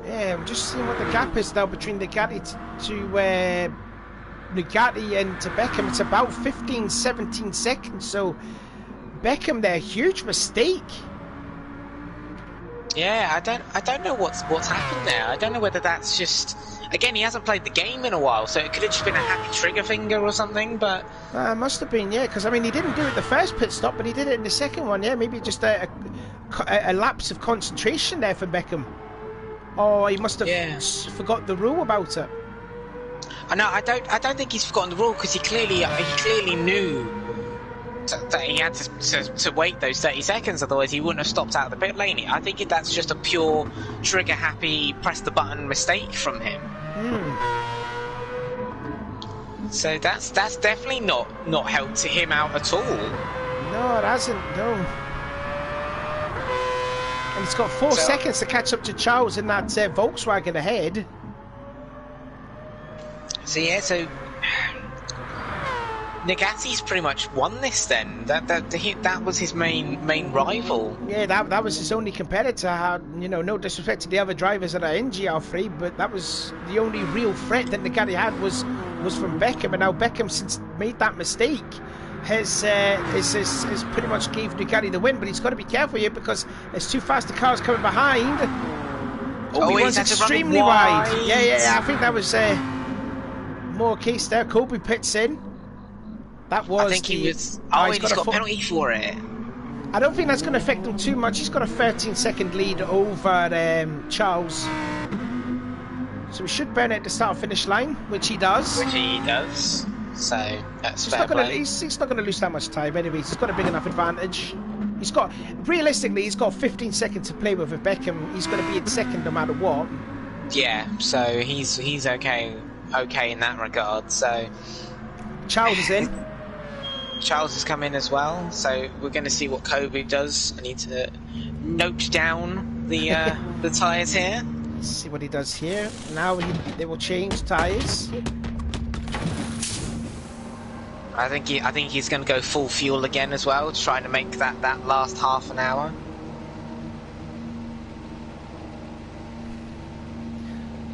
Yeah, I'm just seeing what the gap is now between Nagati to Nagati and to Beckham. It's about 15, 17 seconds. So Beckham there, huge mistake.
Yeah, I don't know what's happened there. I don't know whether that's just... Again, he hasn't played the game in a while, so it could have just been a happy trigger finger or something, but...
Must have been, yeah, because, I mean, he didn't do it the first pit stop, but he did it in the second one, yeah. Maybe just a lapse of concentration there for Beckham. Or he must have forgot the rule about it.
I don't think he's forgotten the rule, because he clearly knew that he had to wait those 30 seconds, otherwise he wouldn't have stopped out of the pit lane. I think that's just a pure trigger-happy, press-the-button mistake from him. So that's definitely not helped him out at all.
No, it hasn't, no. And he's got 4 seconds to catch up to Charles in that Volkswagen ahead.
So Nagati's pretty much won this then. That was his main rival.
Yeah, that was his only competitor. You know, no disrespect to the other drivers that are in GR3, but that was the only real threat that Nagati had was from Beckham. And now Beckham, since made that mistake, has pretty much gave Nagati the win. But he's got to be careful here because there's 2 faster cars coming behind. He runs extremely wide. Yeah. I think that was more case there. Kobe pits in. That was.
I think he was. He's got a penalty for it.
I don't think that's going to affect him too much. He's got a 13-second lead over Charles, so he should burn it at the start-finish line, which he does.
So that's
he's not going to lose that much time. Anyways, he's got a big enough advantage. Realistically, he's got 15 seconds to play with Beckham. He's going to be in second no matter what.
Yeah, so he's okay in that regard. So
Charles is in.
Charles has come in as well, so we're going to see what Kobe does. I need to note down the tyres here.
Let's see what he does here. Now they will change tyres.
I think he's going to go full fuel again as well, trying to make that last half an hour.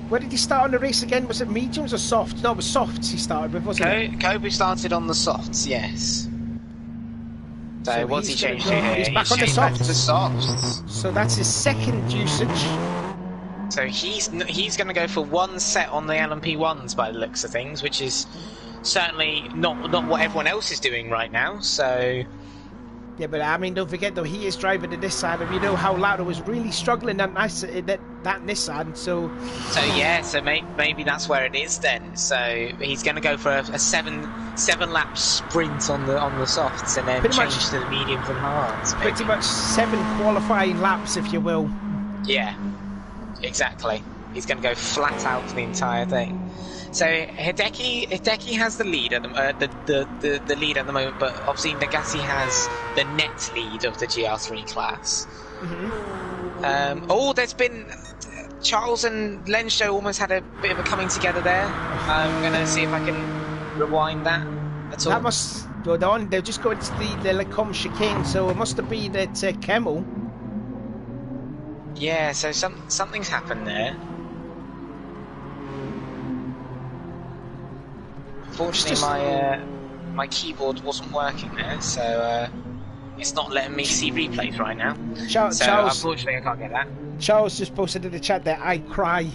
Where did he start on the race again? Was it mediums or softs? No, it was softs he started with, wasn't it?
Kobe started on the softs, yes. So what's he changed to here?
He's back on the softs. So that's his second usage.
So he's going to go for 1 set on the LMP1s by the looks of things, which is certainly not what everyone else is doing right now. So
Yeah, but I mean, don't forget though, he is driving the Nissan, and we know how Lotto was really struggling that Nissan. So
yeah, so maybe that's where it is then. So he's going to go for a seven lap sprint on the softs, and then change to the mediums and hards. Maybe.
Pretty much 7 qualifying laps, if you will.
Yeah, exactly. He's going to go flat out for the entire thing. So Hideki has the lead at the lead at the moment, but obviously Nagase has the net lead of the GR3 class. Mm-hmm. There's been Charles and Lensjo almost had a bit of a coming together there. I'm gonna see if I can rewind that at all.
That must go on. They're just going to the Lecombe chicane, so it must have been at Kemmel.
Yeah, so something's happened there. Unfortunately, my keyboard wasn't working there, so it's not letting me see replays right now.
Charles,
unfortunately, I can't get that.
Charles just posted in the chat that I cry.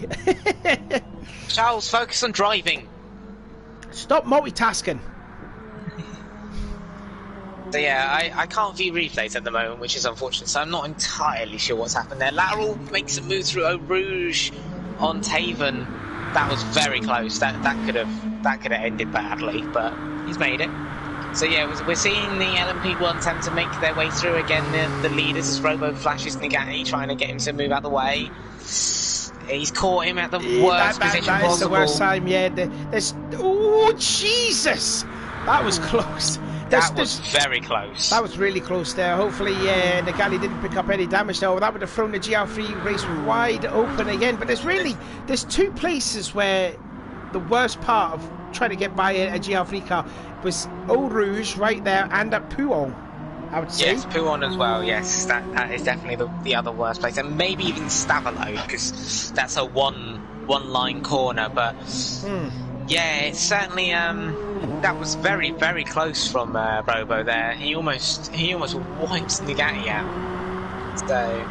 Charles, focus on driving.
Stop multitasking.
So yeah, I can't view replays at the moment, which is unfortunate. So I'm not entirely sure what's happened there. Lateral makes a move through Eau Rouge on Taven. That was very close. That could have ended badly, but he's made it. So yeah, we're seeing the LMP1 attempt to make their way through again. The leaders as Robo flashes Nagase, trying to get him to move out of the way. He's caught him at the worst position possible.
That is the worst time. Yeah, oh Jesus, that was close.
That was very close.
That was really close there. Hopefully, Nagase didn't pick up any damage there. That would have thrown the GR3 race wide open again. But there's 2 places where the worst part of trying to get by a GR3 car was Eau Rouge right there, and at Pouhon, I would say.
Yes, Pouhon as well. Yes, that is definitely the other worst place, and maybe even Stavelot, because that's a one-line corner. But yeah, it's certainly that was very, very close from Robo there. He almost wiped Nagase out. So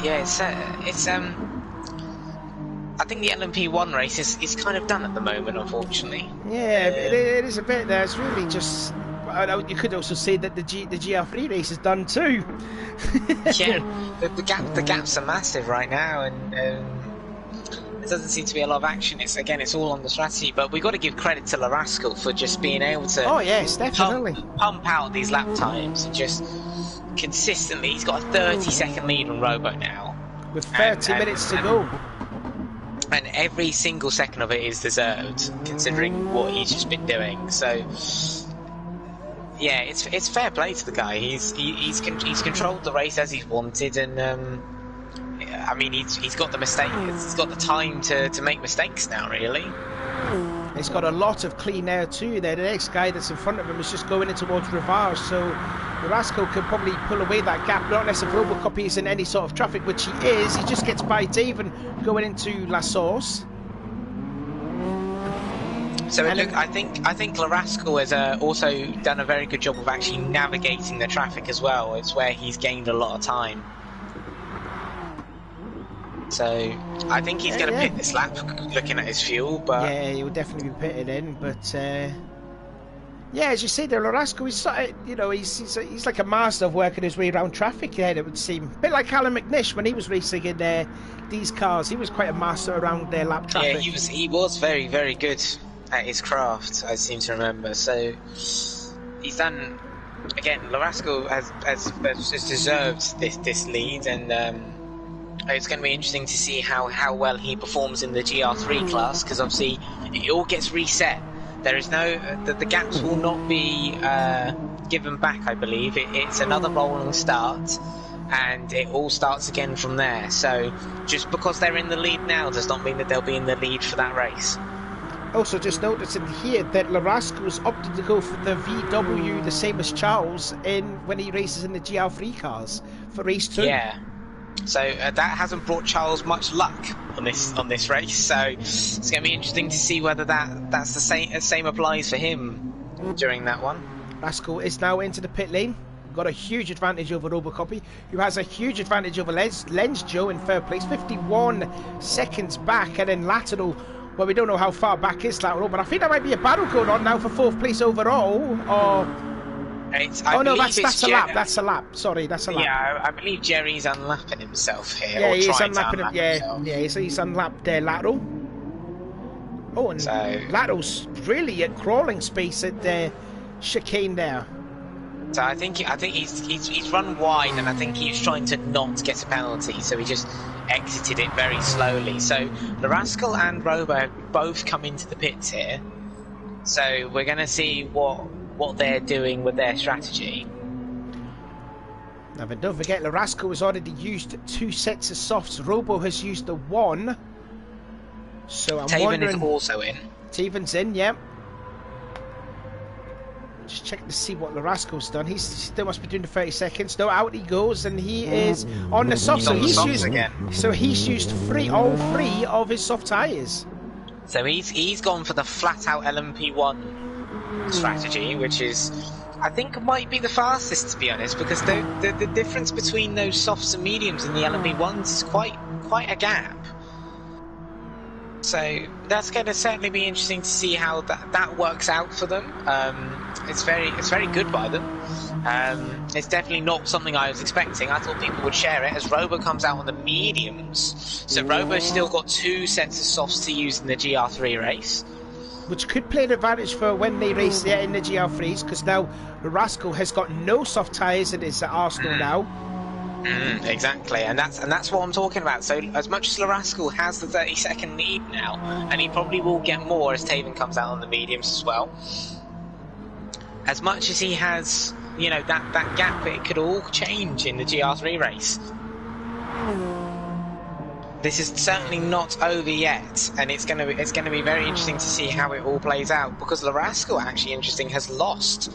yeah, it's I think the LMP1 race is kind of done at the moment, unfortunately.
Yeah, it is a bit there. It's really just. You could also say that the GR3 race is done too.
Yeah, the gaps are massive right now, and there doesn't seem to be a lot of action. It's all on the strategy, but we got to give credit to Larascal for just being able to.
Oh yes, definitely.
Pump out these lap times and just consistently. He's got a 30-second lead on Robo now,
with 30 minutes to go.
And every single second of it is deserved, considering what he's just been doing. So, yeah, it's fair play to the guy. He's controlled the race as he's wanted, and I mean he's got the mistake. He's got the time to make mistakes now, really.
He's got a lot of clean air too there. The next guy that's in front of him is just going in towards Rivage, so Rascal can probably pull away that gap, not unless if Robocop is in any sort of traffic, which he is. He just gets by Taven going into La Source.
So I think Larascal has also done a very good job of actually navigating the traffic as well. It's where he's gained a lot of time. So I think he's going to pit this lap, looking at his fuel. But
yeah, he would definitely be pitted in. But yeah, as you say there, Larasco, he's like a master of working his way around traffic. Yeah, it would seem a bit like Alan McNish when he was racing in these cars. He was quite a master around their lap traffic.
Yeah, he was very, very good at his craft, I seem to remember. So he's done again. Larasco has deserved this lead, and it's going to be interesting to see how well he performs in the GR3 class, because obviously it all gets reset. There is no the gaps will not be given back. I believe it's another rolling start, and it all starts again from there. So just because they're in the lead now does not mean that they'll be in the lead for that race.
Also, just noticing here that Larasco's opted to go for the VW, the same as Charles, when he races in the GR3 cars for race 2.
Yeah. So that hasn't brought Charles much luck on this race. So it's going to be interesting to see whether that's the same applies for him during that one.
Rascal is now into the pit lane. Got a huge advantage over Robocopy, who has a huge advantage over Lensjo in third place, 51 seconds back, and then Lateral. Well, we don't know how far back is Lateral, but I think there might be a battle going on now for fourth place overall. Or Oh no, that's a lap. That's a lap. Sorry, that's a lap.
Yeah, I believe Jerry's unlapping himself here.
Yeah,
or
he's
trying to
unlapping him.
unlap
Yeah,
himself.
yeah, he's unlapped lateral. Oh, and lateral's really at crawling space at the chicane there.
So I think he's run wide, and I think he's trying to not get a penalty, so he just exited it very slowly. So the Rascal and Robo have both come into the pits here, so we're going to see what they're doing with their strategy.
Now, but don't forget, Larasco has already used 2 sets of softs. Robo has used the 1. So I'm
Taven
wondering...
is also in.
Taven's in, yeah. Just checking to see what Larasco's done. He still must be doing the 30 seconds. No, out he goes, and he is on the soft. So he's used
again.
So he's used all three of his soft tyres.
So he's gone for the flat out LMP1 strategy, which is, I think, might be the fastest, to be honest, because the difference between those softs and mediums and the LMP1s is quite a gap. So that's going to certainly be interesting to see how that works out for them. It's very good by them. It's definitely not something I was expecting. I thought people would share it as Robo comes out on the mediums. So Robo's still got 2 sets of softs to use in the GR3 race,
which could play an advantage for when they race in the GR3s, because now Rascal has got no soft tyres in his Arsenal now.
Exactly, and that's what I'm talking about. So as much as Larascal has the 30-second lead now, and he probably will get more as Taven comes out on the mediums as well, as much as he has, you know, that gap, it could all change in the GR3 race. This is certainly not over yet, and it's going to be very interesting to see how it all plays out, because Larascal, actually interesting, has lost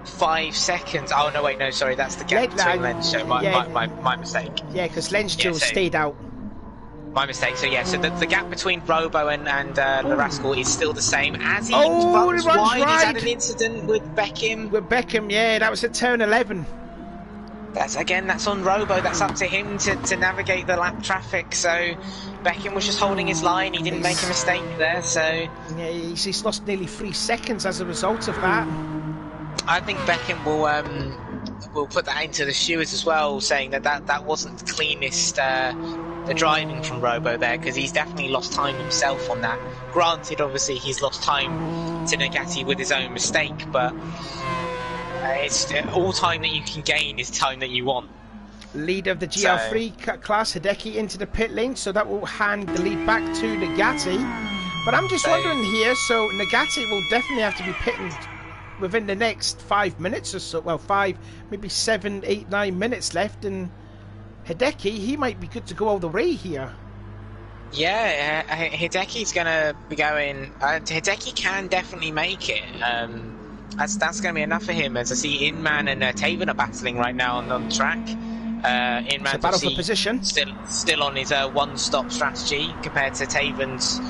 5 seconds. Oh no, wait, no, sorry, that's the gap between Lenz. So my mistake.
Yeah, because Lenz stayed out.
My mistake. So yeah, so the gap between Robo and Larascal is still the same. As he runs wide, he's had an incident with Beckham.
With Beckham, yeah, that was at turn 11.
That's on Robo. That's up to him to navigate the lap traffic. So Beckham was just holding his line. He didn't make a mistake there. So
yeah, he's lost nearly 3 seconds as a result of that.
I think Beckham will put that into the stewards as well, saying that wasn't the cleanest the driving from Robo there, because he's definitely lost time himself on that. Granted, obviously he's lost time to Nagati with his own mistake, but it's all time that you can gain is time that you want.
Lead of the GR3 class, Hideki into the pit lane, so that will hand the lead back to Nagati. But I'm just wondering here, so Nagati will definitely have to be pitting within the next 5 minutes or so. Well, 5, maybe 7, 8, 9 minutes left, and Hideki, he might be good to go all the way here.
Yeah, Hideki's going to be going... Hideki can definitely make it. That's going to be enough for him, as I see Inman and Taven are battling right now on the track. Inman's
battle for position.
Still on his one-stop strategy compared to Taven's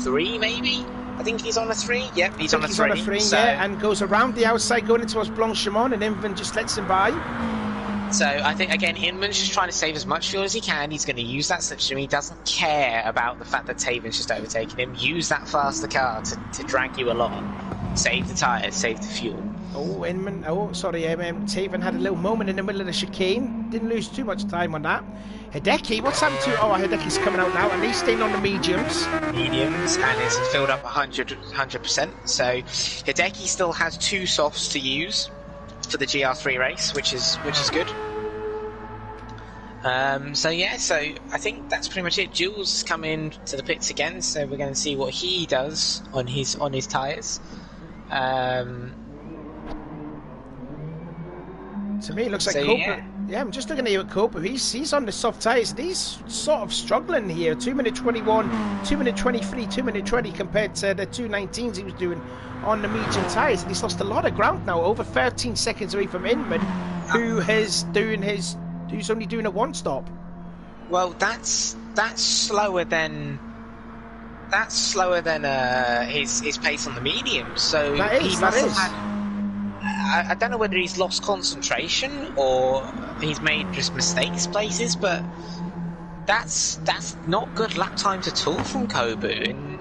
3, maybe? I think he's on a 3. Yep, he's on a 3. So,
yeah, and goes around the outside going into Blanchimont, and Inman just lets him by.
So I think, again, Inman's just trying to save as much fuel as he can. He's going to use that slipstream. He doesn't care about the fact that Taven's just overtaken him. Use that faster car to drag you along. Save the tyres, save the fuel.
Oh, Inman. Oh, sorry. Taven had a little moment in the middle of the chicane. Didn't lose too much time on that. Hideki, what's happened to... Oh, Hideki's coming out now, and he's staying on the mediums.
Mediums, and is filled up 100%. So Hideki still has 2 softs to use for the GR3 race, which is good. So yeah, so I think that's pretty much it. Jules has come in to the pits again, so we're going to see what he does on his tyres.
To me, it looks like Copa. Yeah, I'm just looking at you at Copa. He's on the soft tyres, and he's sort of struggling here. 2:21, 2:23, 2:20 compared to the 2:19s he was doing on the medium tyres. And he's lost a lot of ground now, over 13 seconds away from Inman, who's only doing a 1-stop.
Well, that's slower than his pace on the medium. So he must have had. I don't know whether he's lost concentration or he's made just mistakes places, but that's not good lap times at all from Kobu. And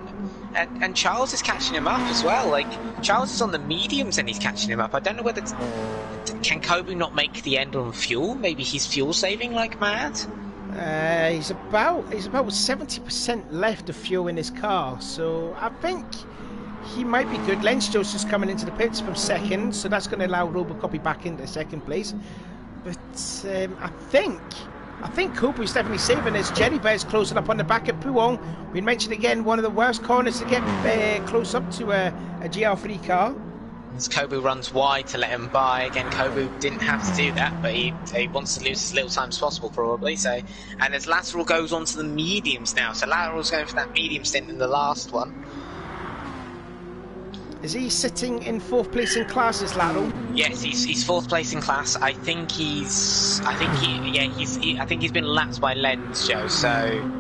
and Charles is catching him up as well. Like, Charles is on the mediums and he's catching him up. I don't know whether can Kobu not make the end on fuel? Maybe he's fuel saving like mad.
He's about 70% left of fuel in his car, so I think he might be good. Lensjo's just coming into the pits from second, so that's going to allow Robocopy back into second place. But I think Kobu's definitely saving this. Jerry Bear's closing up on the back of Pouon. We mentioned again one of the worst corners to get close up to a GR3 car.
As Kobu runs wide to let him by. Again, Kobu didn't have to do that, but he wants to lose as little time as possible, probably. So, and as Lateral goes on to the mediums now, so Lateral's going for that medium stint in the last one.
Is he sitting in 4th place in classes, Lateral?
Yes, he's 4th place in class. I think he's been lapped by Lensjo, so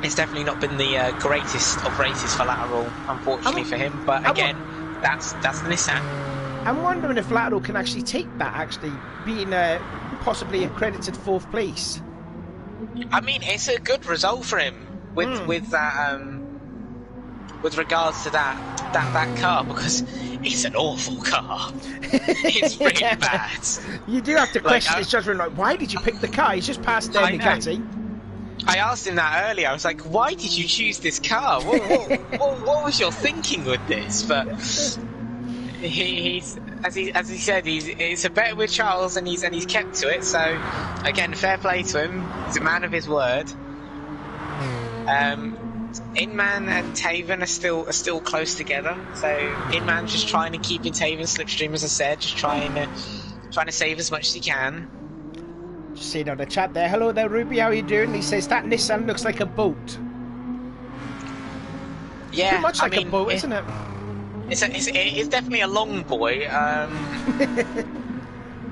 it's definitely not been the greatest of races for Lateral, unfortunately for him. But again, that's the Nissan.
I'm wondering if Lateral can actually take that, being possibly accredited 4th place.
I mean, it's a good result for him with that. With regards to that car, because it's an awful car. It's really bad.
You do have to question his judgment, like, why did you pick the car? He's just passed Ducati.
I asked him that earlier. I was like, why did you choose this car? What was your thinking with this? But he's as he said, it's a bet with Charles, and he's kept to it. So again, fair play to him. He's a man of his word. Inman and Taven are still close together. So Inman's just trying to keep in Taven's slipstream, as I said, just trying to save as much as he can.
Just seeing on the chat there. Hello there, Ruby. How are you doing? He says that Nissan looks like a boat.
Yeah,
pretty much like a boat, isn't it?
It's definitely a long boy.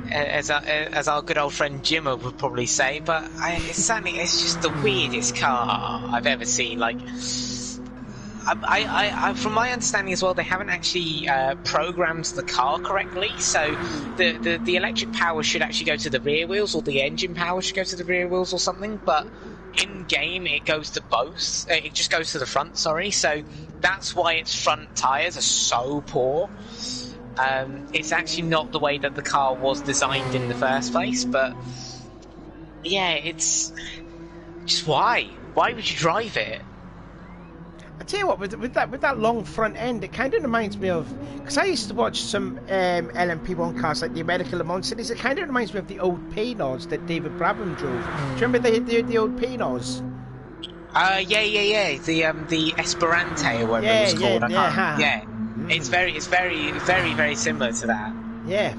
As our good old friend Jimmer would probably say, but it's just the weirdest car I've ever seen. Like, I from my understanding as well, they haven't actually programmed the car correctly. So the electric power should actually go to the rear wheels, or the engine power should go to the rear wheels, or something. But in game, it goes to both. It just goes to the front. Sorry, so that's why its front tires are so poor. It's actually not the way that the car was designed in the first place, but yeah, it's just why would you drive it?
I tell you what, with that long front end, it kind of reminds me of, because I used to watch some LMP1 cars like the American Le Mans series. It kind of reminds me of the old Paynos that David Brabham drove. Do you remember the old Paynos?
Yeah. The Esperante or whatever it was called. Yeah. It's very, very similar to that.
Yeah.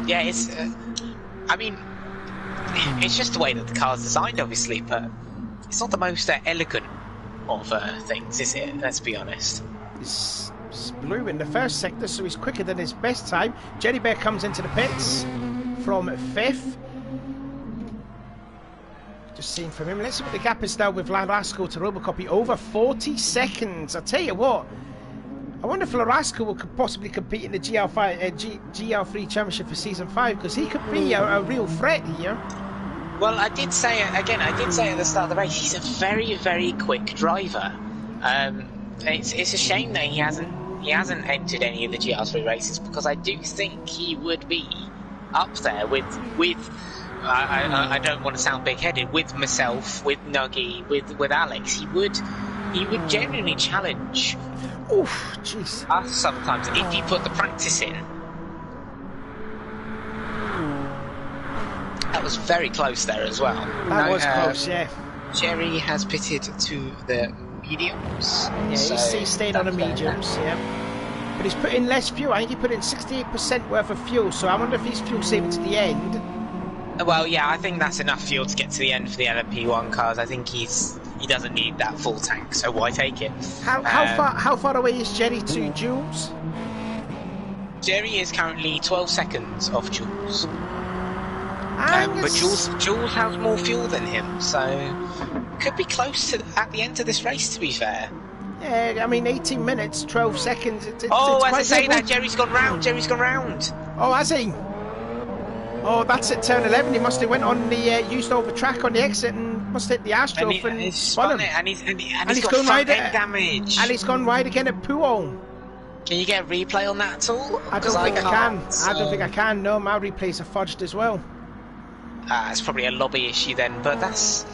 It's. I mean, it's just the way that the car's designed, obviously, but it's not the most elegant of things, is it? Let's be honest.
It's blue in the first sector, so he's quicker than his best time. Jerry Bear comes into the pits from 5th. Just seeing from him. Let's see what the gap is now with Larasco to Robocopy. Over 40 seconds. I tell you what, I wonder if Larasco will possibly compete in the GR3 Championship for Season 5, because he could be a real threat here.
Well, I did say at the start of the race, he's a very, very quick driver. It's a shame that he hasn't entered any of the GR3 races, because I do think he would be up there with I don't want to sound big-headed, with myself, with Nuggy, with Alex. He would genuinely challenge us sometimes if he put the practice in. That was very close there as well.
That was close, yeah.
Jerry has pitted to the mediums.
Yeah, so he stayed on the mediums, yeah. But he's put in less fuel. I think he put in 68% worth of fuel, so I wonder if he's fuel saving to the end.
Well, yeah, I think that's enough fuel to get to the end for the LMP1 cars. I think he doesn't need that full tank, so why take it?
How far away is Jerry to Jules?
Jerry is currently 12 seconds off Jules. But Jules has more fuel than him, so could be close to at the end of this race, to be fair.
Yeah, I mean, 18 minutes, 12 seconds. It's
as I say that, Jerry's gone round.
Oh, has he? Oh, that's at turn 11. He must have went on the used over track on the exit and Must hit the Astro and
he's
spun him.
it, and he's
he's
got
going
front
wide
end damage.
And he's gone wide again at Puol.
Can you get a replay on that at all?
I don't think I can.
So...
I don't think I can. No, my replays are fudged as well.
It's probably a lobby issue then, but that's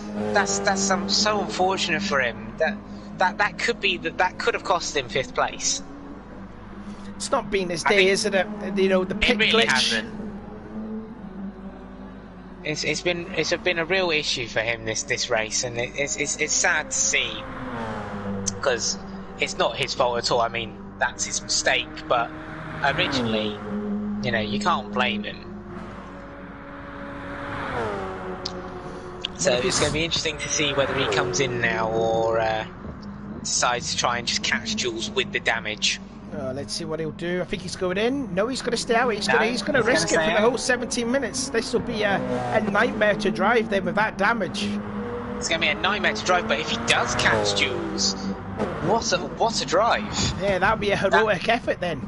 so unfortunate for him. That could have cost him 5th place.
It's not been his day, is it? You know, the pit
it really
glitch.
Hasn't. It's been a real issue for him this race, and it's sad to see because it's not his fault at all. I mean, that's his mistake, but originally, you know, you can't blame him. So it's going to be interesting to see whether he comes in now or decides to try and just catch Jules with the damage.
Let's see what he'll do. I think he's going in. No, he's going to stay out. He's going to risk it for the whole 17 minutes. This will be a nightmare to drive then with that damage.
It's going to be a nightmare to drive, but if he does catch Jules, what a drive!
Yeah, that'll be a heroic effort then.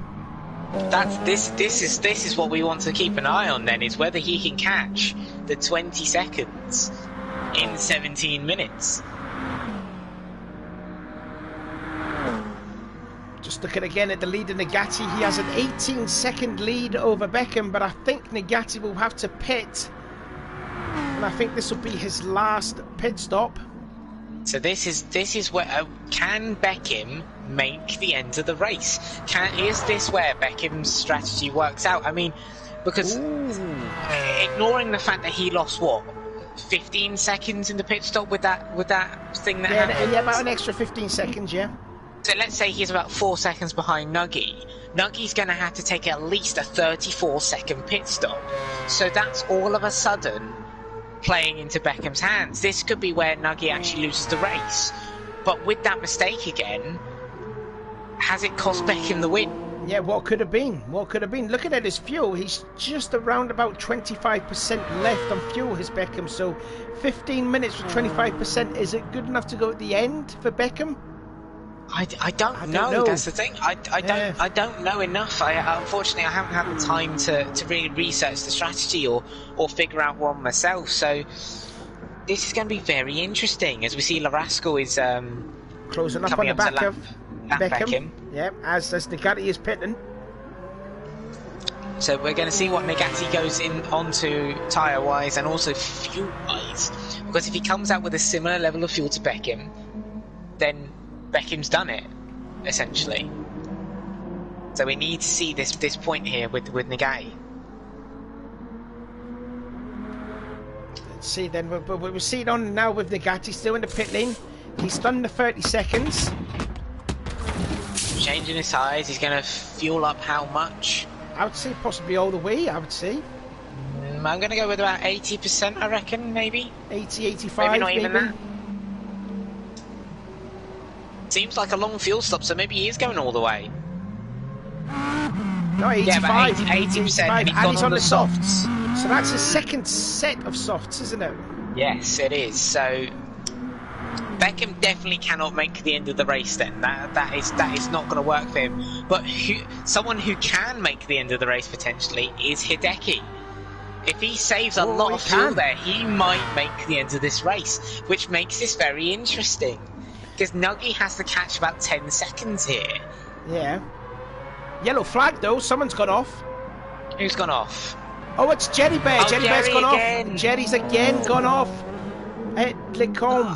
This is what we want to keep an eye on then, is whether he can catch the 20 seconds in 17 minutes.
Just looking again at the lead of Nagati, he has an 18-second lead over Beckham, but I think Nagati will have to pit, and I think this will be his last pit stop.
So this is where can Beckham make the end of the race? Is this where Beckham's strategy works out? I mean, because ignoring the fact that he lost 15 seconds in the pit stop with that thing that happened.
Yeah, about an extra 15 seconds, yeah.
So let's say he's about 4 seconds behind Nuggy. Nuggy's going to have to take at least a 34-second pit stop. So that's all of a sudden playing into Beckham's hands. This could be where Nuggy actually loses the race. But with that mistake again, has it cost Beckham the win?
Yeah, what could have been? What could have been? Looking at his fuel, he's just around about 25% left on fuel, his Beckham. So 15 minutes with 25%, is it good enough to go at the end for Beckham?
I don't know. That's the thing. I don't know enough. Unfortunately, I haven't had the time to really research the strategy or figure out one myself. So this is going to be very interesting as we see Larasco is
closing up on the back of
Beckham.
Yeah, as Nagati is pitting.
So we're going to see what Nagati goes in onto tyre wise and also fuel wise, because if he comes out with a similar level of fuel to Beckham, then Beckham's done it, essentially. So we need to see this point here with Nagati.
Let's see then, we'll see it on now with Nagati still in the pit lane. He's done the 30 seconds.
Changing his size, he's going to fuel up how much?
I would say possibly all the way, I would say.
I'm going to go with about 80%, I reckon, maybe.
80, 85,
maybe not even that. Seems like a long fuel stop, so maybe he is going all the way.
No, 85.
Yeah, 80%,
and he's on the softs. So that's his second set of softs, isn't it?
Yes, it is. So Beckham definitely cannot make the end of the race then. That is not going to work for him. But someone who can make the end of the race potentially is Hideki. If he saves a lot of fuel there, he might make the end of this race, which makes this very interesting. Because Nuggy has to catch about 10 seconds here.
Yeah. Yellow flag though, someone's gone off.
Who's gone off?
Oh, it's Jerry Bear.
Oh,
Jerry Bear's gone
again.
off. Jerry's again gone off. At Lecombe.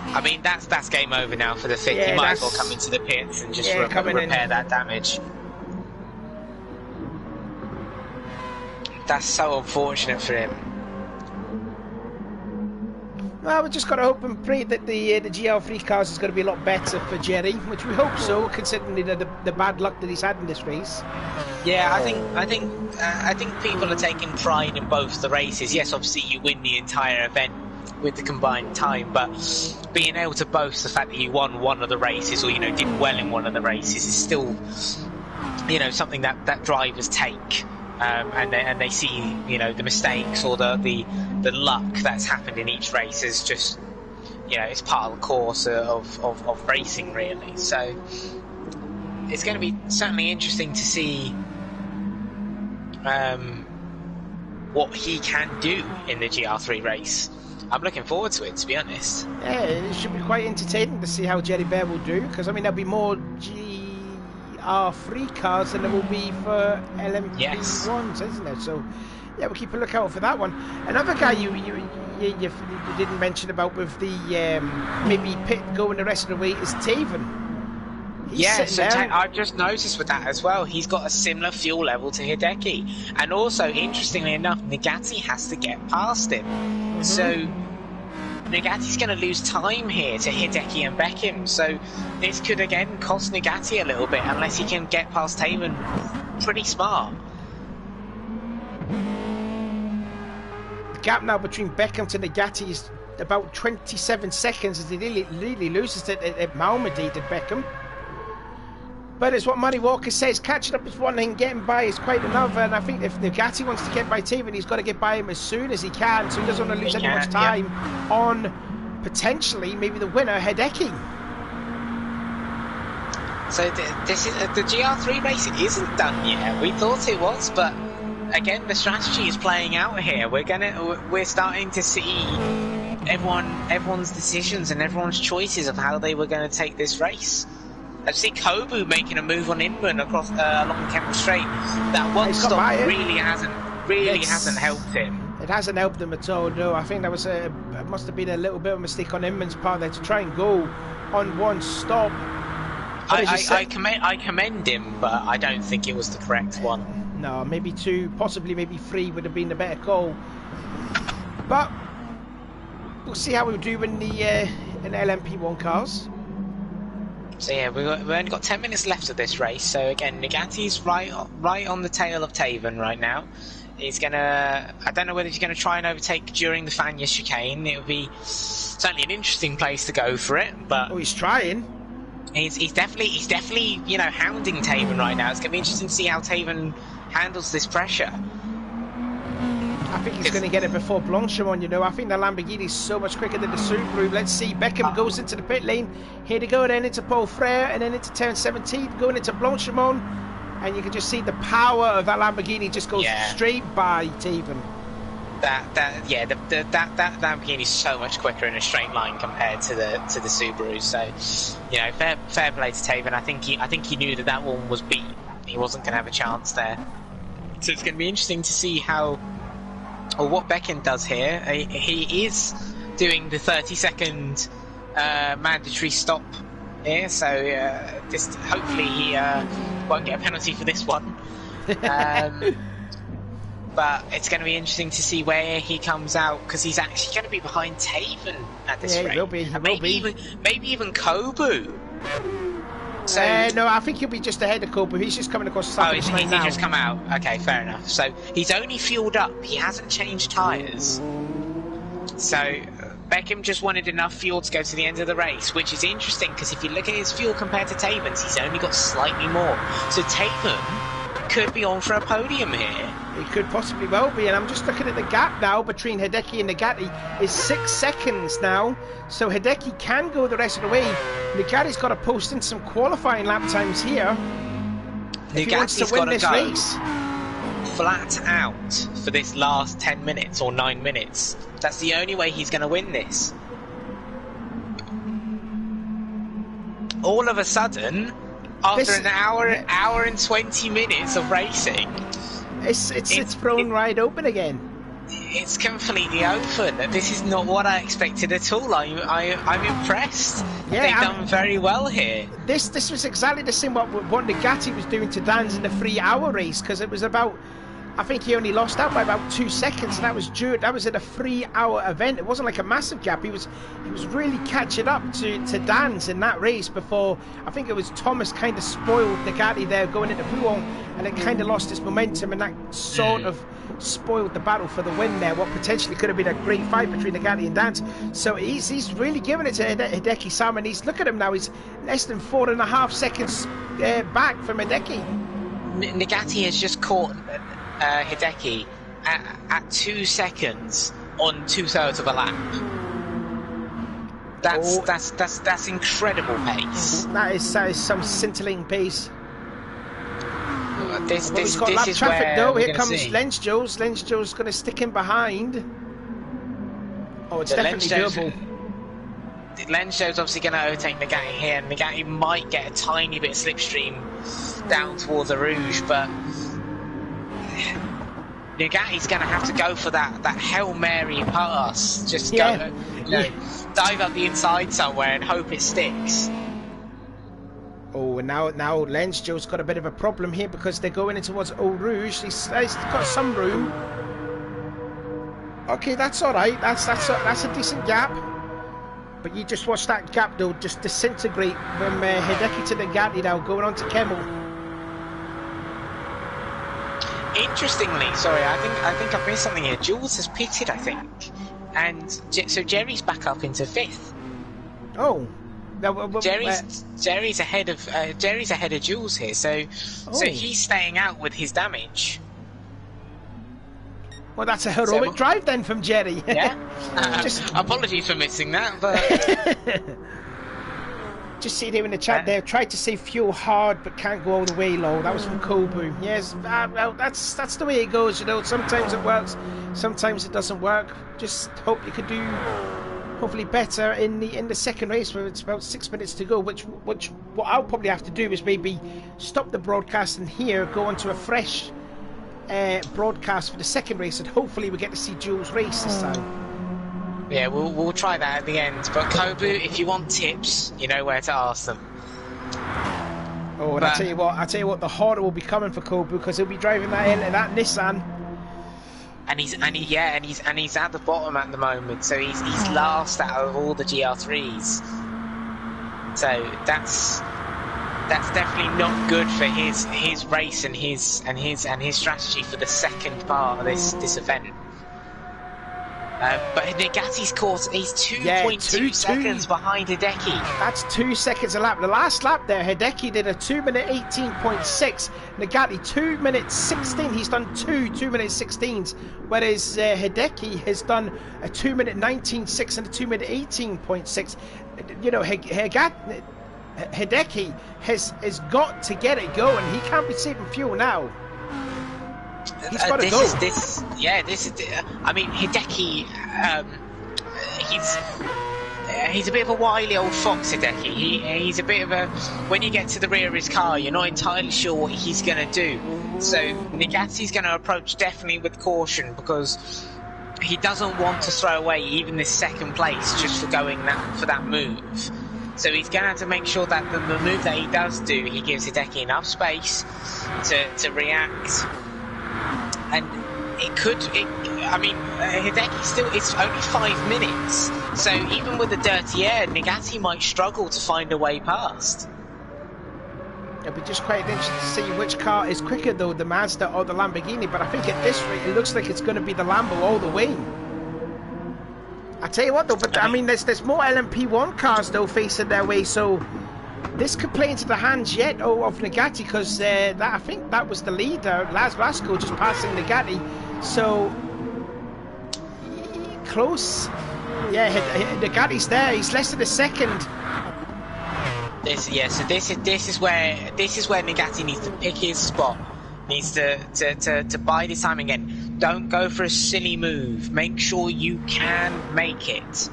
I mean, that's game over now for the Fit.
Yeah,
he might as well come into the pits and just repair that damage. That's so unfortunate for him.
Well, we just got to hope and pray that the GL3 cars is going to be a lot better for Jerry, which we hope so, considering the bad luck that he's had in this race.
Yeah, I think people are taking pride in both the races. Yes, obviously you win the entire event with the combined time, but being able to boast the fact that you won one of the races, or did well in one of the races, is still something that drivers take. And they see the mistakes or the luck that's happened in each race as just it's part of the course of racing, really. So it's going to be certainly interesting to see what he can do in the GR3 race. I'm looking forward to it, to be honest.
Yeah, it should be quite entertaining to see how Jerry Bear will do, because I mean there'll be more GR3 cars than there will be for LMP1s, isn't there? So yeah, we'll keep a lookout for that one. Another guy you didn't mention about with the maybe pit going the rest of the way is Taven.
Yeah, so I've just noticed with that as well, he's got a similar fuel level to Hideki. And also, interestingly enough, Nagati has to get past him. So Nagati's going to lose time here to Hideki and Beckham. So this could again cost Nagati a little bit unless he can get past Taven pretty smart.
The gap now between Beckham to Nagati is about 27 seconds as he really loses it at Malmedy to Beckham. But it's what Murray Walker says, catching up is one thing, getting by is quite another, and I think if Nagati wants to get by Taven, he's got to get by him as soon as he can, so he doesn't want to lose any much time on, potentially, maybe the winner, Hideki.
So this is the GR3 race isn't done yet. We thought it was, but again, the strategy is playing out here. We're starting to see everyone's decisions and everyone's choices of how they were going to take this race. I see Kobu making a move on Inman across along Kemble Straight. That one stop really hasn't helped him.
It hasn't helped him at all. No, I think that was it must have been a little bit of a mistake on Inman's part there to try and go on one stop.
I commend him, but I don't think it was the correct one.
No, maybe 2, possibly maybe 3 would have been the better call. But we'll see how we do in the in LMP1 cars.
So yeah, we've only got 10 minutes left of this race. So again, Nagati's right on the tail of Taven right now. He's gonna, I don't know whether he's gonna try and overtake during the Fanya chicane. It would be certainly an interesting place to go for it. But
he's trying.
He's definitely hounding Taven right now. It's gonna be interesting to see how Taven handles this pressure.
I think he's going to get it before Blanchimont, I think the Lamborghini's so much quicker than the Subaru. Let's see, Beckham goes into the pit lane. Here to go, then into Paul Frere, and then into turn 17, going into Blanchimont. And you can just see the power of that Lamborghini just goes straight by Taven.
That Lamborghini is so much quicker in a straight line compared to the Subaru. So, fair play to Taven. I think he knew that one was beat. He wasn't going to have a chance there. So it's going to be interesting to see what Beckham does here. He is doing the 30-second mandatory stop here, so hopefully he won't get a penalty for this one. But it's going to be interesting to see where he comes out, because he's actually going to be behind Taven at this rate.
He will be.
Maybe even Kobu. So
no, I think he'll be just ahead of Kobu. He's just coming across the
he's just come out. Okay, fair enough. So he's only fueled up. He hasn't changed tyres. So Beckham just wanted enough fuel to go to the end of the race, which is interesting because if you look at his fuel compared to Taven's, he's only got slightly more. So Taven could be on for a podium here.
He could possibly well be, and I'm just looking at the gap now between Hideki and Nagati is 6 seconds now, so Hideki can go the rest of the way. Nagati's got to post in some qualifying lap times here if he wants to win this race.
Flat out for this last 10 minutes or 9 minutes. That's the only way he's going to win this. All of a sudden, after an hour and 20 minutes of racing,
it's thrown wide open again.
It's completely open. This is not what I expected at all. I'm impressed.
Yeah,
They've done very well here.
This was exactly the same what Nagati was doing to Dan's in the 3-hour race, because it was about, I think he only lost out by about 2 seconds, and that was in a 3-hour event. It wasn't like a massive gap. He was really catching up to Dan's in that race before. I think it was Thomas kind of spoiled Nagati there going into Pouhon, and it kind of lost its momentum, and that sort of spoiled the battle for the win there. What potentially could have been a great fight between Nagati and Dan's. So he's really giving it to Hideki Sama, and look at him now. He's less than 4.5 seconds back from Hideki.
Nagati has just caught Hideki at 2 seconds on 2/3 of a lap. That's incredible pace.
That is some scintillating pace.
this
Well, he's got lap
is
traffic
where
though.
we're
Here
gonna
comes
see.
Lenz Joes. Lenz Joes going to stick him behind. Oh, it's
So
definitely doable.
Lenz Joe's obviously going to overtake Nagati here, and Nagati might get a tiny bit of slipstream down towards the Rouge, but Nagati's going to have to go for that Hail Mary pass. Just go, dive up the inside somewhere and hope it sticks.
Oh, and now Lenz Joe's got a bit of a problem here because they're going in towards Eau Rouge. He's got some room. Okay, that's all right. That's a decent gap. But you just watch that gap though just disintegrate from Hideki to Nagati now, going on to Kemmel.
Interestingly, sorry, I think I've missed something here. Jules has pitted, I think, and so Jerry's back up into 5th.
Oh, now,
Jerry's ahead of Jules here, so he's staying out with his damage.
Well, that's a heroic drive then from Jerry.
Yeah. Apologies for missing that, but
just see there in the chat there. Tried to say fuel hard, but can't go all the way low. That was from Kobu. Yes, well, that's the way it goes. You know, sometimes it works, sometimes it doesn't work. Just hope you could do hopefully better in the second race where it's about 6 minutes to go. Which what I'll probably have to do is maybe stop the broadcast and here go onto a fresh broadcast for the second race, and hopefully we get to see Jules race this time.
Yeah, we'll try that at the end. But Kobu, if you want tips, you know where to ask them.
Oh, and I tell you what, the harder will be coming for Kobu because he'll be driving that Nissan.
And he's at the bottom at the moment, so he's last out of all the GR3s. So that's definitely not good for his race and his strategy for the second part of this event. But Nagati's caught, he's 2.2 seconds behind Hideki.
That's 2 seconds a lap. The last lap there, Hideki did a 2-minute 18.6. Nagati 2 minutes 16. He's done 2 minute 16s, whereas Hideki has done a 2-minute 19.6 and a 2-minute 18.6. You know, Hideki has got to get it going. He can't be saving fuel now. He's got to go. I mean, Hideki, he's a bit of a wily old fox, Hideki. He's a bit of a... When you get to the rear of his car, you're not entirely sure what he's going to do. So Nagati's going to approach definitely with caution because he doesn't want to throw away even this second place just for going for that move. So he's going to have to make sure that the move that he does do, he gives Hideki enough space to react. And Hideki still, it's only 5 minutes. So even with the dirty air, Nagati might struggle to find a way past. It'll be just quite interesting to see which car is quicker though, the Mazda or the Lamborghini. But I think at this rate, it looks like it's going to be the Lambo all the way. I tell you what though, but I mean, there's more LMP1 cars though facing their way, so this could play into the hands yet of Nagati because I think that was the leader, Laz Blasco, just passing Nagati. So close. Yeah, Nagati's there. He's less than a second.
So this is where Nagati needs to pick his spot. Needs to buy this time again. Don't go for a silly move. Make sure you can make it.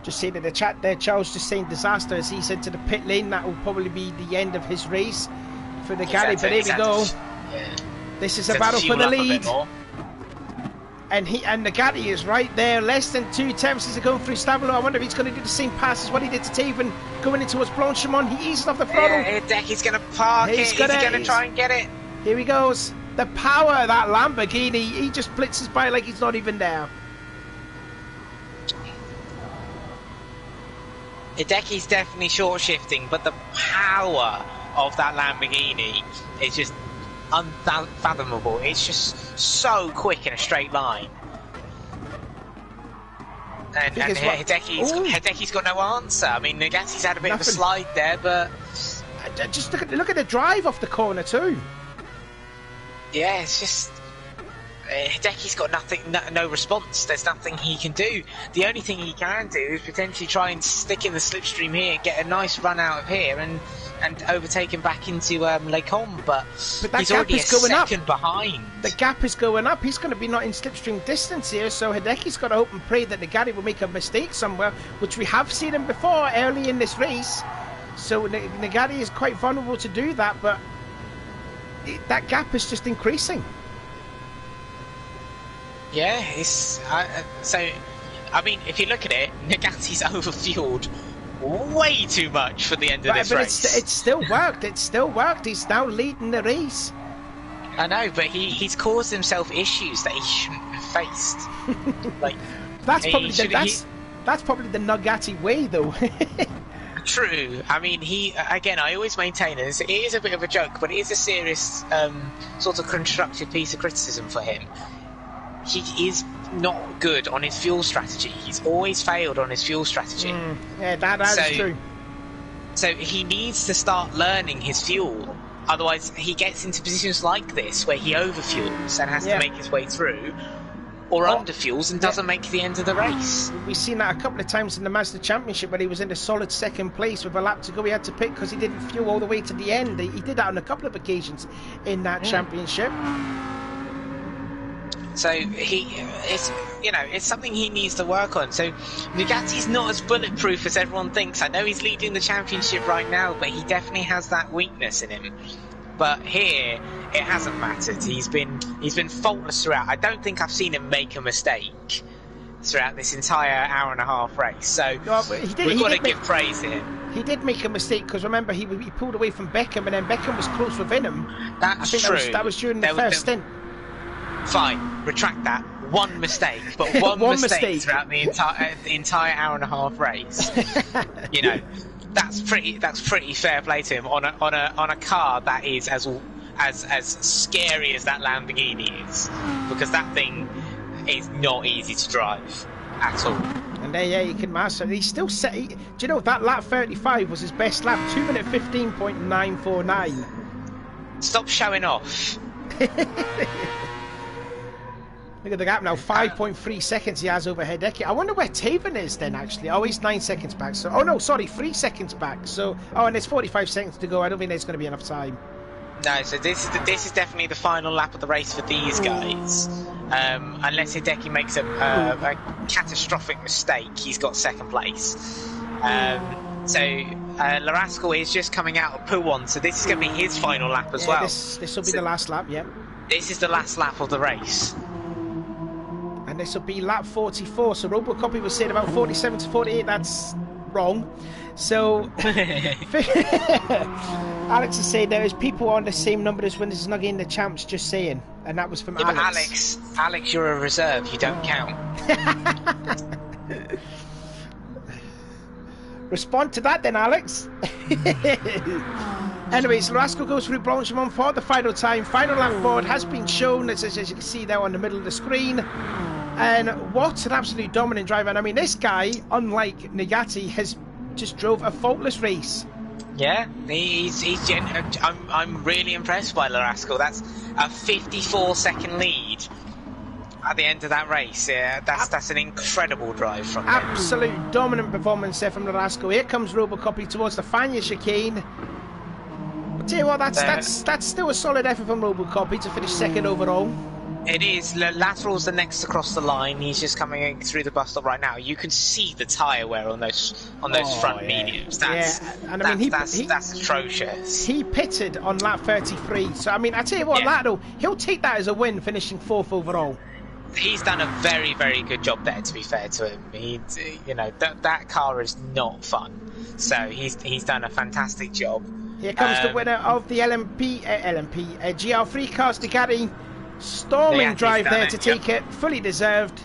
Just saying in the chat there, Charles just saying disaster as he's into the pit lane. That will probably be the end of his race for Nagati. But here we go. This is a battle for the lead. And Nagati is right there. Less than 2 attempts as they go through Stabilo. I wonder if he's going to do the same pass as what he did to Taven going into his Blanchimont. He eased off the throttle.
Yeah, Hideki's going to park it. He's going to try and get it.
Here he goes. The power of that Lamborghini. He just blitzes by like he's not even there.
Hideki's definitely short shifting, but the power of that Lamborghini is just unfathomable. It's just so quick in a straight line. And Hideki's got no answer. I mean, Nagati's had a bit of a slide there, but
just look at the drive off the corner too.
Yeah, it's just Hideki's got nothing, no response. There's nothing he can do. The only thing he can do is potentially try and stick in the slipstream here, get a nice run out of here, and overtake him back into Les Combes. But
that
he's
gap
already
is
a
going up.
second behind.
The gap is going up. He's going to be not in slipstream distance here, so Hideki's got to hope and pray that Nagati will make a mistake somewhere, which we have seen him before early in this race. So Nagati is quite vulnerable to do that, but that gap is just increasing.
Yeah, so, I mean, if you look at it, Nagati's overfueled way too much for the end of this race.
It still worked. It still worked. He's now leading the race.
I know, but he's caused himself issues that he shouldn't have faced. Like
that's probably the Nagati way, though.
True. I mean, I always maintain it is a bit of a joke, but it is a serious sort of constructive piece of criticism for him. He is not good on his fuel strategy. He's always failed on his fuel strategy.
Yeah, that is true.
So he needs to start learning his fuel. Otherwise, he gets into positions like this where he overfuels and has to make his way through, or underfuels and doesn't make the end of the race.
We've seen that a couple of times in the Mazda Championship where he was in a solid second place with a lap to go. He had to pit because he didn't fuel all the way to the end. He did that on a couple of occasions in that championship.
So it's something he needs to work on. So Nagati's not as bulletproof as everyone thinks. I know he's leading the championship right now, but he definitely has that weakness in him. But here, it hasn't mattered. He's been faultless throughout. I don't think I've seen him make a mistake throughout this entire hour and a half race. So we've got to give praise to him.
He did make a mistake because remember he pulled away from Beckham and then Beckham was close within him.
That's true.
That was during the first stint.
Fine, retract that. One mistake, but one mistake throughout the entire hour and a half race. You know, that's pretty fair play to him on a car that is as scary as that Lamborghini is, because that thing is not easy to drive at all.
And there, you can master. He's still set. Do you know that lap 35 was his best lap? 2:15.949.
Stop showing off.
Look at the gap now, 5.3 seconds he has over Hideki. I wonder where Taven is then, actually. Oh, he's 9 seconds back. So, 3 seconds back. So, and there's 45 seconds to go. I don't think there's going to be enough time.
No, so this is definitely the final lap of the race for these guys. Unless Hideki makes a catastrophic mistake, he's got second place. So Larasco is just coming out of Pouhon, so this is going to be his final lap as well.
This will be the last lap, yep.
This is the last lap of the race.
And this will be lap 44. So Robocopy was saying about 47 to 48. That's wrong. So Alex is saying there is people on the same number as when this is not in the champs. Just saying, and that was from Alex.
But Alex, you're a reserve. You don't count.
Respond to that then, Alex. Anyways, Larasco goes through Blanchimont for the final time. Final lap board has been shown, as you can see there on the middle of the screen. And what an absolutely dominant driver. And I mean, this guy, unlike Nagati, has just drove a faultless race. Yeah,
I'm really impressed by Larasco. That's a 54-second lead at the end of that race. Yeah, that's an incredible drive from him.
Absolute dominant performance there from Larasco. Here comes Robocopy towards the Fania chicane. But tell you what, that's still a solid effort from Robocopy to finish second overall.
It is. Lateral's the next across the line. He's just coming through the bus stop right now. You can see the tyre wear on those front mediums. That's atrocious.
He pitted on lap 33. So I mean, I tell you what, Lateral, he'll take that as a win, finishing fourth overall.
He's done a very, very good job there. To be fair to him, that car is not fun. So he's done a fantastic job.
Here comes the winner of the GR3 cars, Nagati. Storming drive there to take it, fully deserved.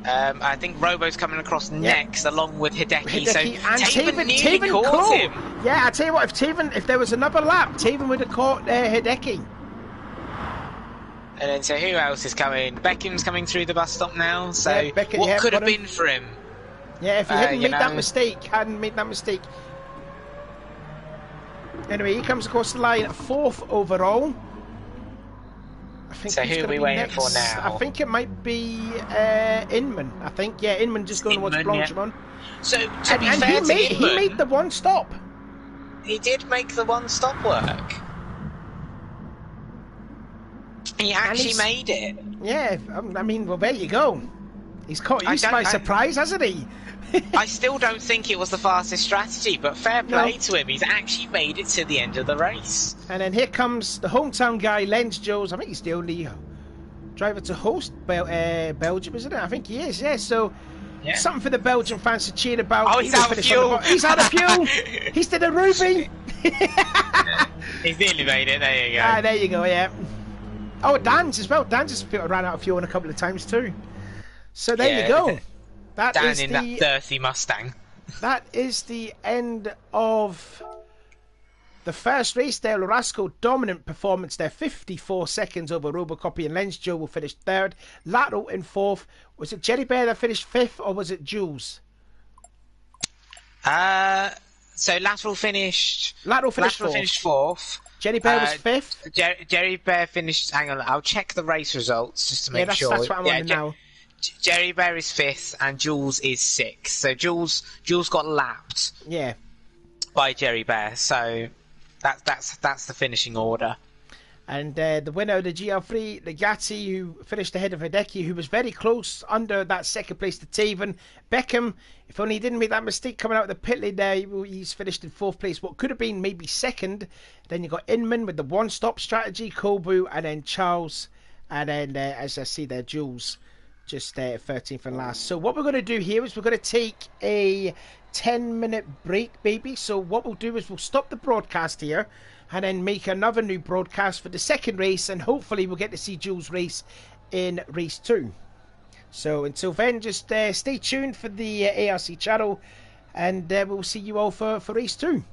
I think Robo's coming across next, along with Hideki. So
and
Taven caught him.
Yeah, I tell you what, if there was another lap, Taven would have caught Hideki.
And then so who else is coming? Beckham's coming through the bus stop now. So
Beckham,
what could have been for him?
Yeah, if he hadn't made that mistake. Anyway, he comes across the line, fourth overall. think
So
who's
who are
gonna
we
be
waiting
next?
for now?
I think it might be Inman. I think, yeah, Inman just going towards
Inman, yeah.
Blanchimon.
So to be
And
fair to
he
Inman,
made the one stop.
he did make the one stop work. He actually made it.
Yeah, I mean, well, there you go. He's caught you by surprise, hasn't he?
I still don't think it was the fastest strategy, but fair play to him. He's actually made it to the end of the race.
And then here comes the hometown guy, Lens Jules. I think he's the only driver to host Belgium, isn't it? I think he is, yeah. So something for the Belgian fans to cheer about.
Oh, he's out of fuel.
He's out of fuel. He's to the Ruby.
He's nearly made it. There you go.
Ah, there you go, yeah. Oh, Dan's as well. Dan just ran out of fuel a couple of times too. So there you go.
Dan in that dirty Mustang.
That is the end of the first race there. Lorasco, dominant performance there. 54 seconds over Robocopy, and Lens Joe will finish third. Lateral in fourth. Was it Jerry Bear that finished fifth, or was it Jules?
So Lateral finished fourth.
Jerry Bear was fifth.
Jerry Bear finished. Hang on, I'll check the race results just to make sure.
That's what I'm on now.
Jerry Bear is fifth and Jules is sixth. So Jules got lapped.
Yeah.
By Jerry Bear. So that's the finishing order.
And the winner of the GL3, Legati, who finished ahead of Hideki, who was very close under that second place to Taven. Beckham, if only he didn't make that mistake coming out of the pit lane there, he's finished in fourth place. What could have been maybe second. Then you got Inman with the one-stop strategy, Kobu, and then Charles. And then, as I see there, Jules, just 13th and last. So what we're going to do here is we're going to take a 10-minute break, baby. So what we'll do is we'll stop the broadcast here and then make another new broadcast for the second race, and hopefully we'll get to see Jules race in race 2. So until then, just stay tuned for the ARC channel, and we'll see you all for race 2.